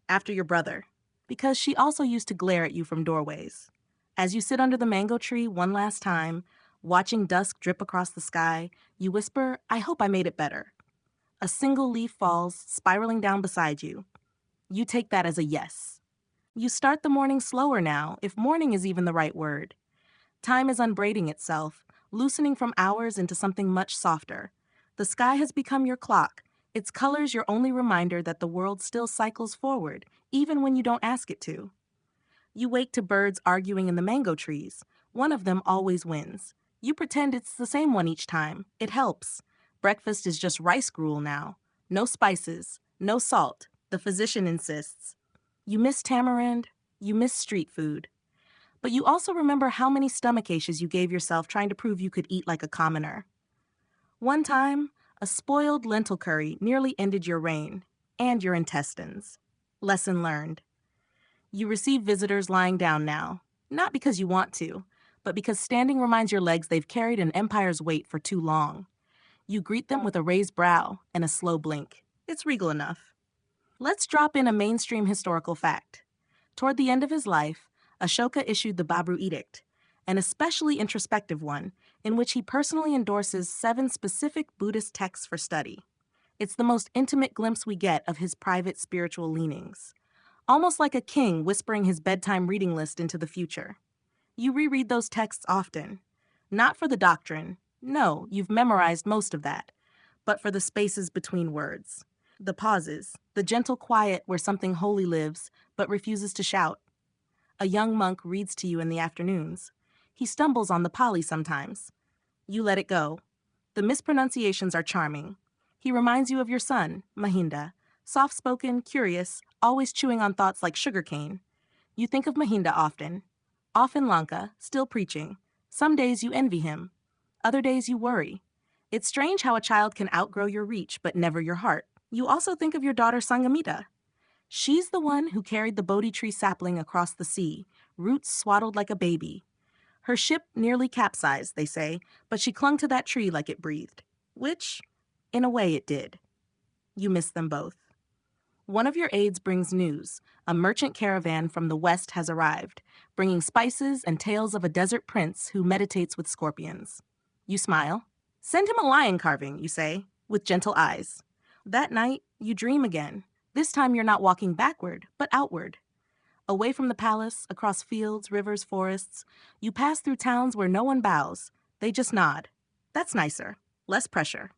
after your brother, because she also used to glare at you from doorways. As you sit under the mango tree one last time, watching dusk drip across the sky, you whisper, "I hope I made it better." A single leaf falls, spiraling down beside you. You take that as a yes. You start the morning slower now, if morning is even the right word. Time is unbraiding itself, loosening from hours into something much softer. The sky has become your clock, its colors your only reminder that the world still cycles forward, even when you don't ask it to. You wake to birds arguing in the mango trees. One of them always wins. You pretend it's the same one each time. It helps. Breakfast is just rice gruel now. No spices, no salt, the physician insists. You miss tamarind, you miss street food. But you also remember how many stomach aches you gave yourself trying to prove you could eat like a commoner. One time, a spoiled lentil curry nearly ended your reign and your intestines. Lesson learned. You receive visitors lying down now, not because you want to, but because standing reminds your legs they've carried an empire's weight for too long. You greet them with a raised brow and a slow blink. It's regal enough. Let's drop in a mainstream historical fact. Toward the end of his life, Ashoka issued the Babru Edict, an especially introspective one, in which he personally endorses 7 specific Buddhist texts for study. It's the most intimate glimpse we get of his private spiritual leanings. Almost like a king whispering his bedtime reading list into the future. You reread those texts often. Not for the doctrine. No, you've memorized most of that. But for the spaces between words. The pauses. The gentle quiet where something holy lives, but refuses to shout. A young monk reads to you in the afternoons. He stumbles on the Pali sometimes. You let it go. The mispronunciations are charming. He reminds you of your son, Mahinda. Soft-spoken, curious, always chewing on thoughts like sugarcane. You think of Mahinda often. Off in Lanka, still preaching. Some days you envy him. Other days you worry. It's strange how a child can outgrow your reach, but never your heart. You also think of your daughter Sangamita. She's the one who carried the Bodhi tree sapling across the sea, roots swaddled like a baby. Her ship nearly capsized, they say, but she clung to that tree like it breathed. Which, in a way, it did. You miss them both. One of your aides brings news. A merchant caravan from the west has arrived, bringing spices and tales of a desert prince who meditates with scorpions. You smile. Send him a lion carving, you say, with gentle eyes. That night, you dream again. This time you're not walking backward, but outward. Away from the palace, across fields, rivers, forests, you pass through towns where no one bows. They just nod. That's nicer. Less pressure.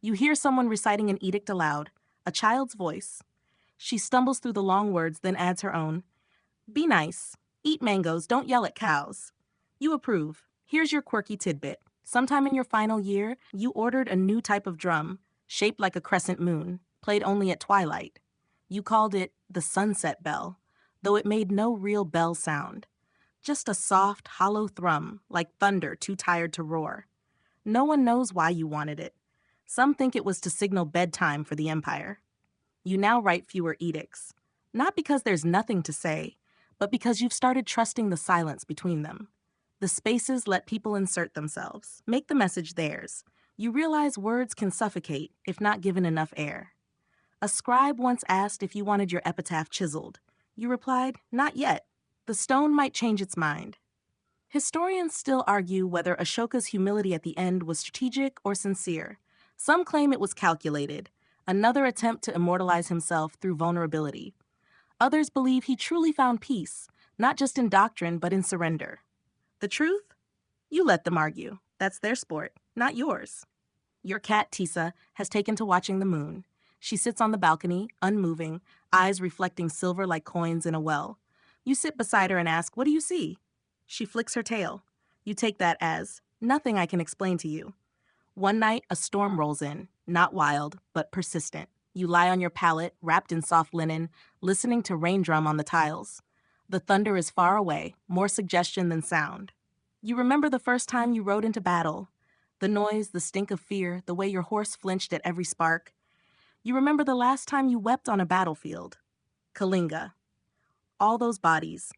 You hear someone reciting an edict aloud, a child's voice. She stumbles through the long words, then adds her own. Be nice. Eat mangoes, don't yell at cows. You approve. Here's your quirky tidbit. Sometime in your final year, you ordered a new type of drum, shaped like a crescent moon, played only at twilight. You called it the sunset bell, though it made no real bell sound. Just a soft, hollow thrum, like thunder too tired to roar. No one knows why you wanted it. Some think it was to signal bedtime for the empire. You now write fewer edicts, not because there's nothing to say, but because you've started trusting the silence between them. The spaces let people insert themselves, make the message theirs. You realize words can suffocate if not given enough air. A scribe once asked if you wanted your epitaph chiseled. You replied, not yet. The stone might change its mind. Historians still argue whether Ashoka's humility at the end was strategic or sincere. Some claim it was calculated, another attempt to immortalize himself through vulnerability. Others believe he truly found peace, not just in doctrine but in surrender. The truth? You let them argue. That's their sport, not yours. Your cat, Tisa, has taken to watching the moon. She sits on the balcony, unmoving, eyes reflecting silver like coins in a well. You sit beside her and ask, what do you see? She flicks her tail. You take that as, nothing I can explain to you. One night, a storm rolls in, not wild, but persistent. You lie on your pallet, wrapped in soft linen, listening to rain drum on the tiles. The thunder is far away, more suggestion than sound. You remember the first time you rode into battle. The noise, the stink of fear, the way your horse flinched at every spark. You remember the last time you wept on a battlefield. Kalinga. All those bodies.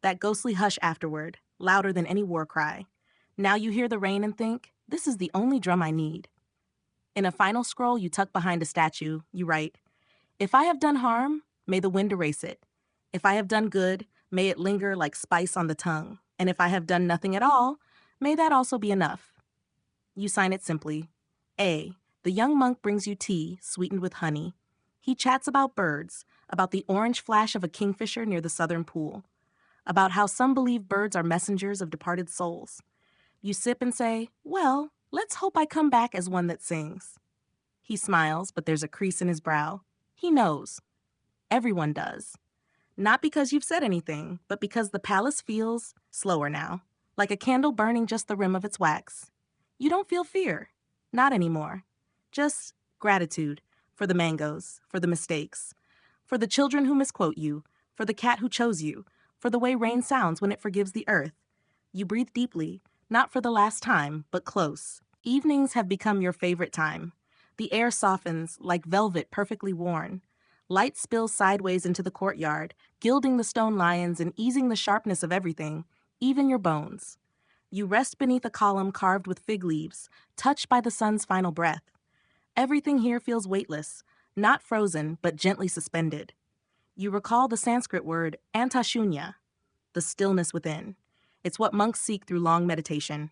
That ghostly hush afterward, louder than any war cry. Now you hear the rain and think, this is the only drum I need. In a final scroll you tuck behind a statue, you write, if I have done harm, may the wind erase it. If I have done good, may it linger like spice on the tongue. And if I have done nothing at all, may that also be enough. You sign it simply. A. The young monk brings you tea, sweetened with honey. He chats about birds, about the orange flash of a kingfisher near the southern pool, about how some believe birds are messengers of departed souls. You sip and say, well, let's hope I come back as one that sings. He smiles, but there's a crease in his brow. He knows. Everyone does. Not because you've said anything, but because the palace feels slower now, like a candle burning just the rim of its wax. You don't feel fear. Not anymore. Just gratitude for the mangoes, for the mistakes, for the children who misquote you, for the cat who chose you, for the way rain sounds when it forgives the earth. You breathe deeply, not for the last time, but close. Evenings have become your favorite time. The air softens like velvet perfectly worn. Light spills sideways into the courtyard, gilding the stone lions and easing the sharpness of everything, even your bones. You rest beneath a column carved with fig leaves, touched by the sun's final breath. Everything here feels weightless, not frozen, but gently suspended. You recall the Sanskrit word antashunya, the stillness within. It's what monks seek through long meditation.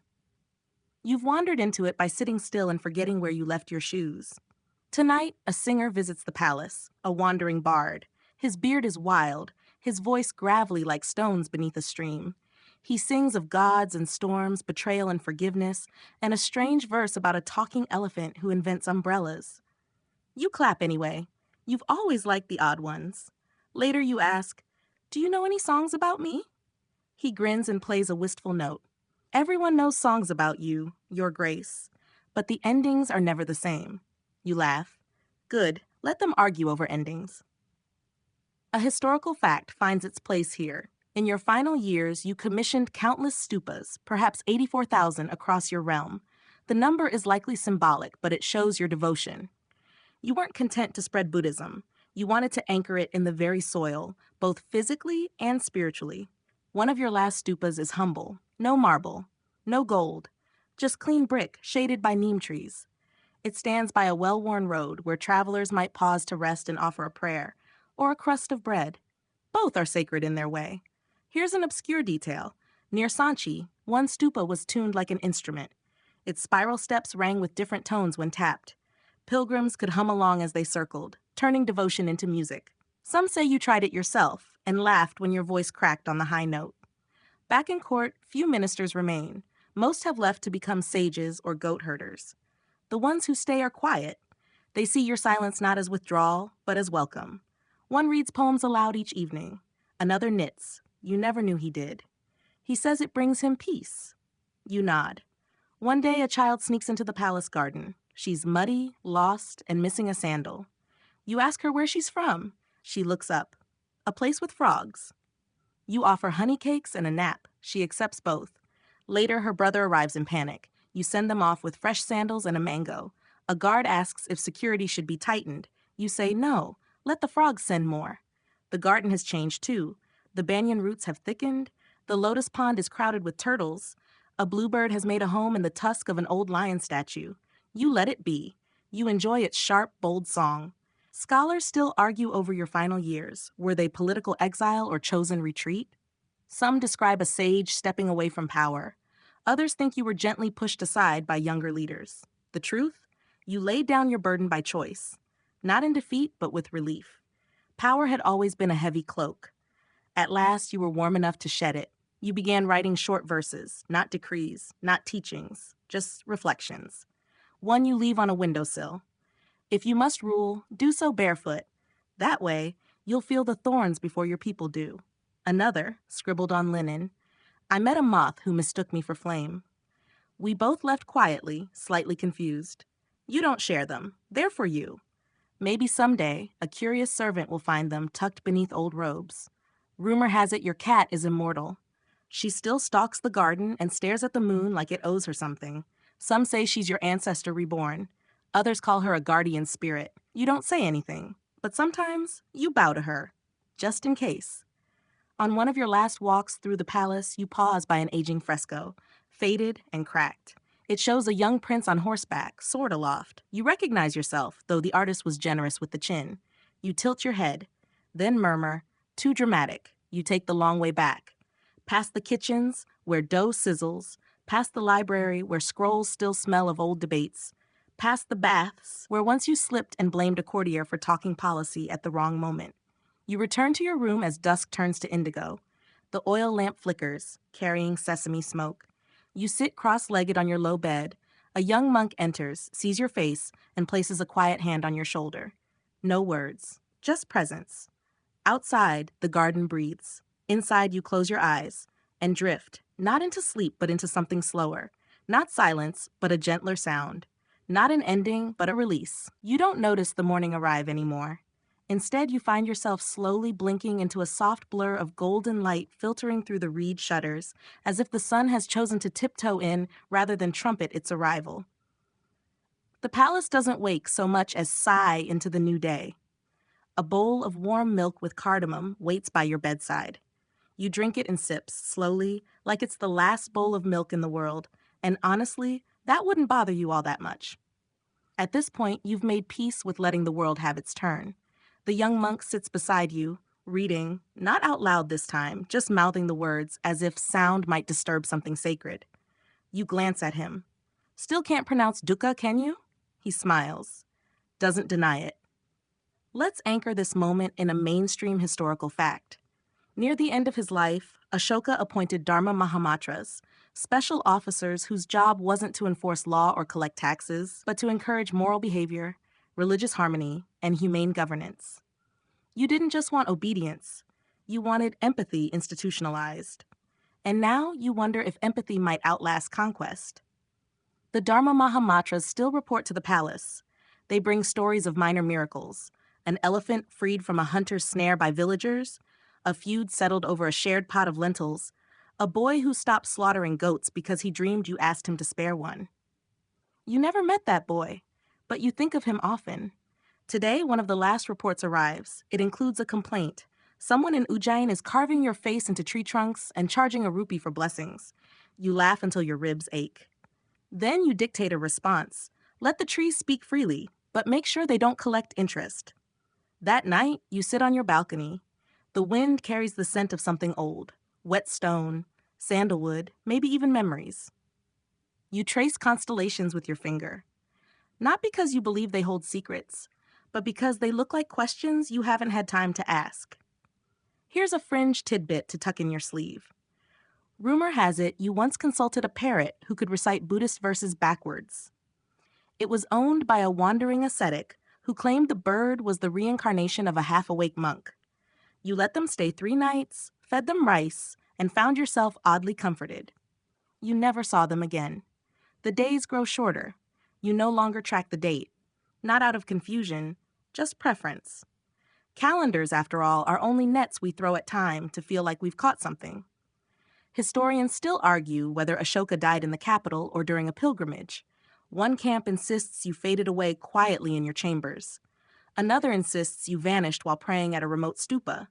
You've wandered into it by sitting still and forgetting where you left your shoes. Tonight, a singer visits the palace, a wandering bard. His beard is wild, his voice gravelly like stones beneath a stream. He sings of gods and storms, betrayal and forgiveness, and a strange verse about a talking elephant who invents umbrellas. You clap anyway. You've always liked the odd ones. Later you ask, do you know any songs about me? He grins and plays a wistful note. Everyone knows songs about you, your grace, but the endings are never the same. You laugh. Good, let them argue over endings. A historical fact finds its place here. In your final years, you commissioned countless stupas, perhaps 84,000 across your realm. The number is likely symbolic, but it shows your devotion. You weren't content to spread Buddhism. You wanted to anchor it in the very soil, both physically and spiritually. One of your last stupas is humble. No marble, no gold, just clean brick shaded by neem trees. It stands by a well-worn road where travelers might pause to rest and offer a prayer, or a crust of bread. Both are sacred in their way. Here's an obscure detail. Near Sanchi, one stupa was tuned like an instrument. Its spiral steps rang with different tones when tapped. Pilgrims could hum along as they circled, turning devotion into music. Some say you tried it yourself and laughed when your voice cracked on the high note. Back in court, few ministers remain. Most have left to become sages or goat herders. The ones who stay are quiet. They see your silence not as withdrawal, but as welcome. One reads poems aloud each evening. Another knits. You never knew he did. He says it brings him peace. You nod. One day a child sneaks into the palace garden. She's muddy, lost, and missing a sandal. You ask her where she's from. She looks up. A place with frogs. You offer honey cakes and a nap. She accepts both. Later, her brother arrives in panic. You send them off with fresh sandals and a mango. A guard asks if security should be tightened. You say no, let the frogs send more. The garden has changed too. The banyan roots have thickened. The lotus pond is crowded with turtles. A bluebird has made a home in the tusk of an old lion statue. You let it be. You enjoy its sharp, bold song. Scholars still argue over your final years. Were they political exile or chosen retreat? Some describe a sage stepping away from power. Others think you were gently pushed aside by younger leaders. The truth? You laid down your burden by choice. Not in defeat, but with relief. Power had always been a heavy cloak. At last, you were warm enough to shed it. You began writing short verses, not decrees, not teachings, just reflections. One you leave on a windowsill. If you must rule, do so barefoot. That way, you'll feel the thorns before your people do. Another, scribbled on linen. I met a moth who mistook me for flame. We both left quietly, slightly confused. You don't share them. They're for you. Maybe someday, a curious servant will find them tucked beneath old robes. Rumor has it your cat is immortal. She still stalks the garden and stares at the moon like it owes her something. Some say she's your ancestor reborn. Others call her a guardian spirit. You don't say anything, but sometimes you bow to her, just in case. On one of your last walks through the palace, you pause by an aging fresco, faded and cracked. It shows a young prince on horseback, sword aloft. You recognize yourself, though the artist was generous with the chin. You tilt your head, then murmur, too dramatic. You take the long way back. Past the kitchens, where dough sizzles, past the library, where scrolls still smell of old debates, past the baths, where once you slipped and blamed a courtier for talking policy at the wrong moment. You return to your room as dusk turns to indigo. The oil lamp flickers, carrying sesame smoke. You sit cross-legged on your low bed. A young monk enters, sees your face, and places a quiet hand on your shoulder. No words, just presence. Outside, the garden breathes. Inside, you close your eyes and drift, not into sleep, but into something slower. Not silence, but a gentler sound. Not an ending, but a release. You don't notice the morning arrive anymore. Instead, you find yourself slowly blinking into a soft blur of golden light filtering through the reed shutters, as if the sun has chosen to tiptoe in rather than trumpet its arrival. The palace doesn't wake so much as sigh into the new day. A bowl of warm milk with cardamom waits by your bedside. You drink it in sips, slowly, like it's the last bowl of milk in the world, and honestly, that wouldn't bother you all that much. At this point, you've made peace with letting the world have its turn. The young monk sits beside you, reading, not out loud this time, just mouthing the words as if sound might disturb something sacred. You glance at him. Still can't pronounce dukkha, can you? He smiles. Doesn't deny it. Let's anchor this moment in a mainstream historical fact. Near the end of his life, Ashoka appointed Dharma Mahamatras, special officers whose job wasn't to enforce law or collect taxes, but to encourage moral behavior, religious harmony, and humane governance. You didn't just want obedience, you wanted empathy institutionalized. And now you wonder if empathy might outlast conquest. The Dharma Mahamatras still report to the palace. They bring stories of minor miracles, an elephant freed from a hunter's snare by villagers, a feud settled over a shared pot of lentils, a boy who stopped slaughtering goats because he dreamed you asked him to spare one. You never met that boy, but you think of him often. Today, one of the last reports arrives. It includes a complaint. Someone in Ujjain is carving your face into tree trunks and charging a rupee for blessings. You laugh until your ribs ache. Then you dictate a response. Let the trees speak freely, but make sure they don't collect interest. That night, you sit on your balcony. The wind carries the scent of something old, wet stone, sandalwood, maybe even memories. You trace constellations with your finger, not because you believe they hold secrets, but because they look like questions you haven't had time to ask. Here's a fringe tidbit to tuck in your sleeve. Rumor has it you once consulted a parrot who could recite Buddhist verses backwards. It was owned by a wandering ascetic who claimed the bird was the reincarnation of a half-awake monk. You let them stay 3 nights, fed them rice, and found yourself oddly comforted. You never saw them again. The days grow shorter. You no longer track the date. Not out of confusion, just preference. Calendars, after all, are only nets we throw at time to feel like we've caught something. Historians still argue whether Ashoka died in the capital or during a pilgrimage. One camp insists you faded away quietly in your chambers. Another insists you vanished while praying at a remote stupa.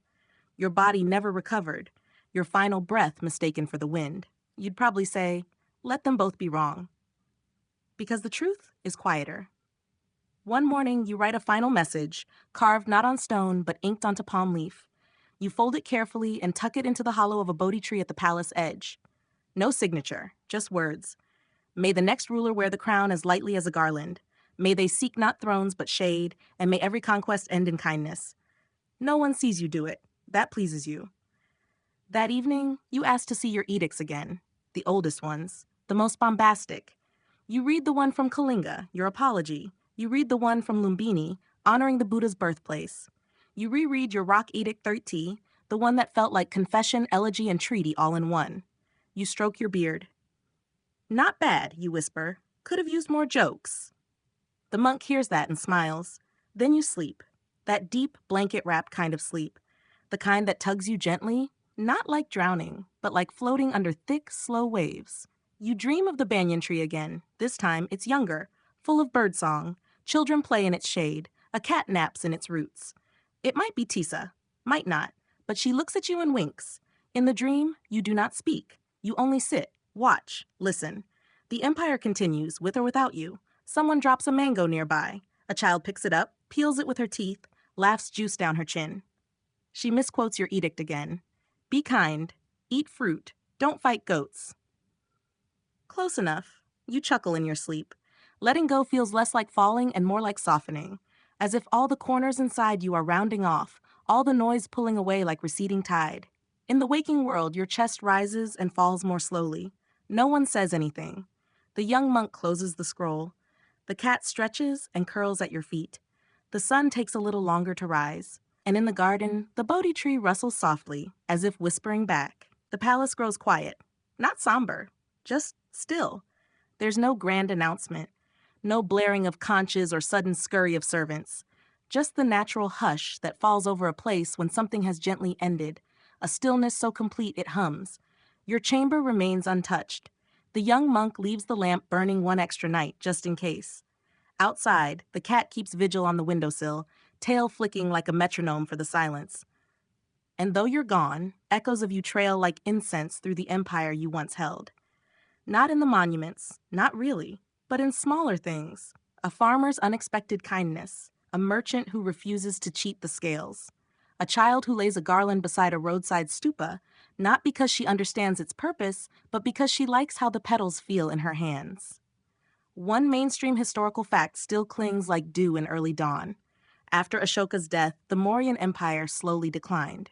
Your body never recovered, your final breath mistaken for the wind. You'd probably say, let them both be wrong. Because the truth is quieter. One morning, you write a final message, carved not on stone, but inked onto palm leaf. You fold it carefully and tuck it into the hollow of a Bodhi tree at the palace edge. No signature, just words. May the next ruler wear the crown as lightly as a garland. May they seek not thrones but shade, and may every conquest end in kindness. No one sees you do it. That pleases you. That evening, you ask to see your edicts again, the oldest ones, the most bombastic. You read the one from Kalinga, your apology. You read the one from Lumbini, honoring the Buddha's birthplace. You reread your Rock-Edict 30, the one that felt like confession, elegy, and treaty all in one. You stroke your beard. Not bad, you whisper. Could have used more jokes. The monk hears that and smiles. Then you sleep. That deep, blanket-wrapped kind of sleep. The kind that tugs you gently, not like drowning, but like floating under thick, slow waves. You dream of the banyan tree again. This time, it's younger, full of birdsong. Children play in its shade. A cat naps in its roots. It might be Tisa, might not, but she looks at you and winks. In the dream, you do not speak. You only sit, watch, listen. The empire continues, with or without you. Someone drops a mango nearby. A child picks it up, peels it with her teeth, laughs juice down her chin. She misquotes your edict again. Be kind. Eat fruit. Don't fight goats. Close enough. You chuckle in your sleep. Letting go feels less like falling and more like softening, as if all the corners inside you are rounding off, all the noise pulling away like receding tide. In the waking world, your chest rises and falls more slowly. No one says anything. The young monk closes the scroll. The cat stretches and curls at your feet. The sun takes a little longer to rise. And in the garden, the Bodhi tree rustles softly, as if whispering back. The palace grows quiet. Not somber, just still. There's no grand announcement. No blaring of conches or sudden scurry of servants. Just the natural hush that falls over a place when something has gently ended. A stillness so complete it hums. Your chamber remains untouched. The young monk leaves the lamp burning one extra night, just in case. Outside, the cat keeps vigil on the windowsill, tail flicking like a metronome for the silence. And though you're gone, echoes of you trail like incense through the empire you once held. Not in the monuments, not really, but in smaller things. A farmer's unexpected kindness, a merchant who refuses to cheat the scales, a child who lays a garland beside a roadside stupa, not because she understands its purpose, but because she likes how the petals feel in her hands. One mainstream historical fact still clings like dew in early dawn. After Ashoka's death, the Mauryan Empire slowly declined.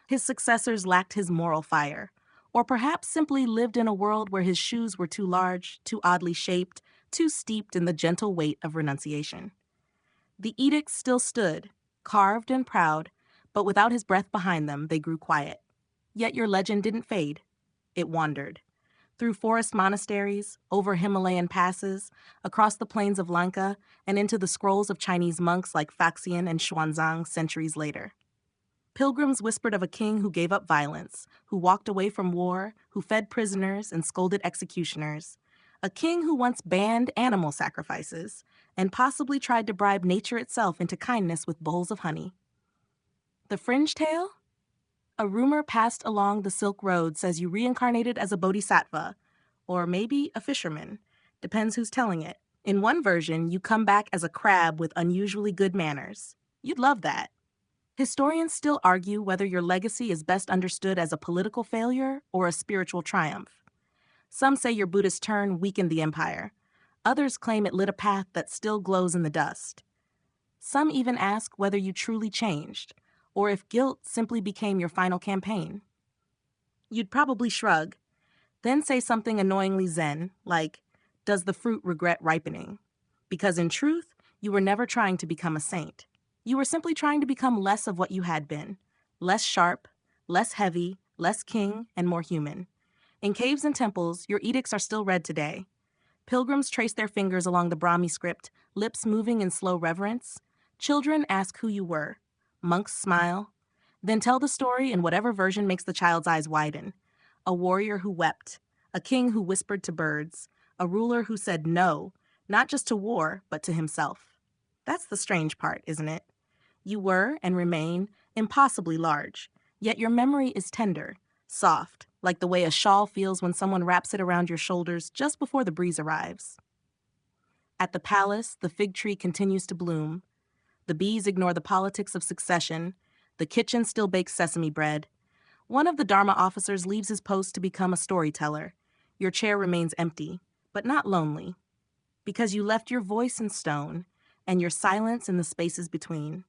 His successors lacked his moral fire, or perhaps simply lived in a world where his shoes were too large, too oddly shaped, too steeped in the gentle weight of renunciation. The edicts still stood, carved and proud, but without his breath behind them, they grew quiet. Yet your legend didn't fade. It wandered. Through forest monasteries, over Himalayan passes, across the plains of Lanka, and into the scrolls of Chinese monks like Faxian and Xuanzang centuries later. Pilgrims whispered of a king who gave up violence, who walked away from war, who fed prisoners and scolded executioners. A king who once banned animal sacrifices, and possibly tried to bribe nature itself into kindness with bowls of honey. The fringe tale? A rumor passed along the Silk Road says you reincarnated as a bodhisattva, or maybe a fisherman. Depends who's telling it. In one version, you come back as a crab with unusually good manners. You'd love that. Historians still argue whether your legacy is best understood as a political failure or a spiritual triumph. Some say your Buddhist turn weakened the empire. Others claim it lit a path that still glows in the dust. Some even ask whether you truly changed, or if guilt simply became your final campaign. You'd probably shrug, then say something annoyingly zen, like, "Does the fruit regret ripening?" Because in truth, you were never trying to become a saint. You were simply trying to become less of what you had been, less sharp, less heavy, less king, and more human. In caves and temples, your edicts are still read today. Pilgrims trace their fingers along the Brahmi script, lips moving in slow reverence. Children ask who you were. Monks smile. Then tell the story in whatever version makes the child's eyes widen. A warrior who wept, a king who whispered to birds, a ruler who said no, not just to war, but to himself. That's the strange part, isn't it? You were, and remain, impossibly large, yet your memory is tender, soft, like the way a shawl feels when someone wraps it around your shoulders just before the breeze arrives. At the palace, the fig tree continues to bloom. The bees ignore the politics of succession. The kitchen still bakes sesame bread. One of the Dharma officers leaves his post to become a storyteller. Your chair remains empty, but not lonely, because you left your voice in stone and your silence in the spaces between.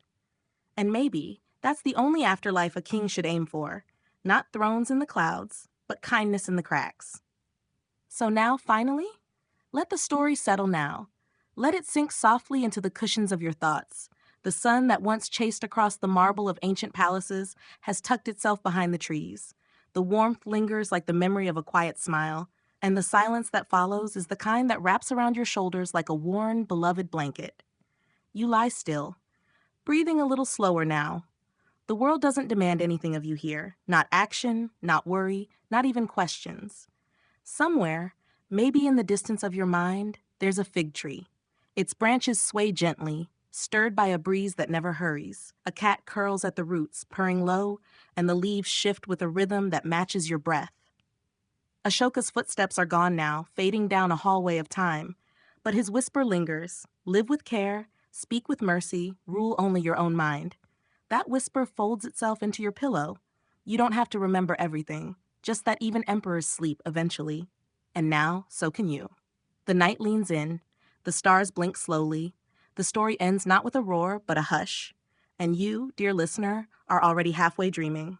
And maybe that's the only afterlife a king should aim for. Not thrones in the clouds, but kindness in the cracks. So now, finally, let the story settle now. Let it sink softly into the cushions of your thoughts. The sun that once chased across the marble of ancient palaces has tucked itself behind the trees. The warmth lingers like the memory of a quiet smile, and the silence that follows is the kind that wraps around your shoulders like a worn, beloved blanket. You lie still, breathing a little slower now. The world doesn't demand anything of you here. Not action, not worry, not even questions. Somewhere, maybe in the distance of your mind, there's a fig tree. Its branches sway gently, stirred by a breeze that never hurries. A cat curls at the roots, purring low, and the leaves shift with a rhythm that matches your breath. Ashoka's footsteps are gone now, fading down a hallway of time. But his whisper lingers. Live with care, speak with mercy, rule only your own mind. That whisper folds itself into your pillow. You don't have to remember everything, just that even emperors sleep eventually. And now, so can you. The night leans in. The stars blink slowly. The story ends not with a roar, but a hush. And you, dear listener, are already halfway dreaming.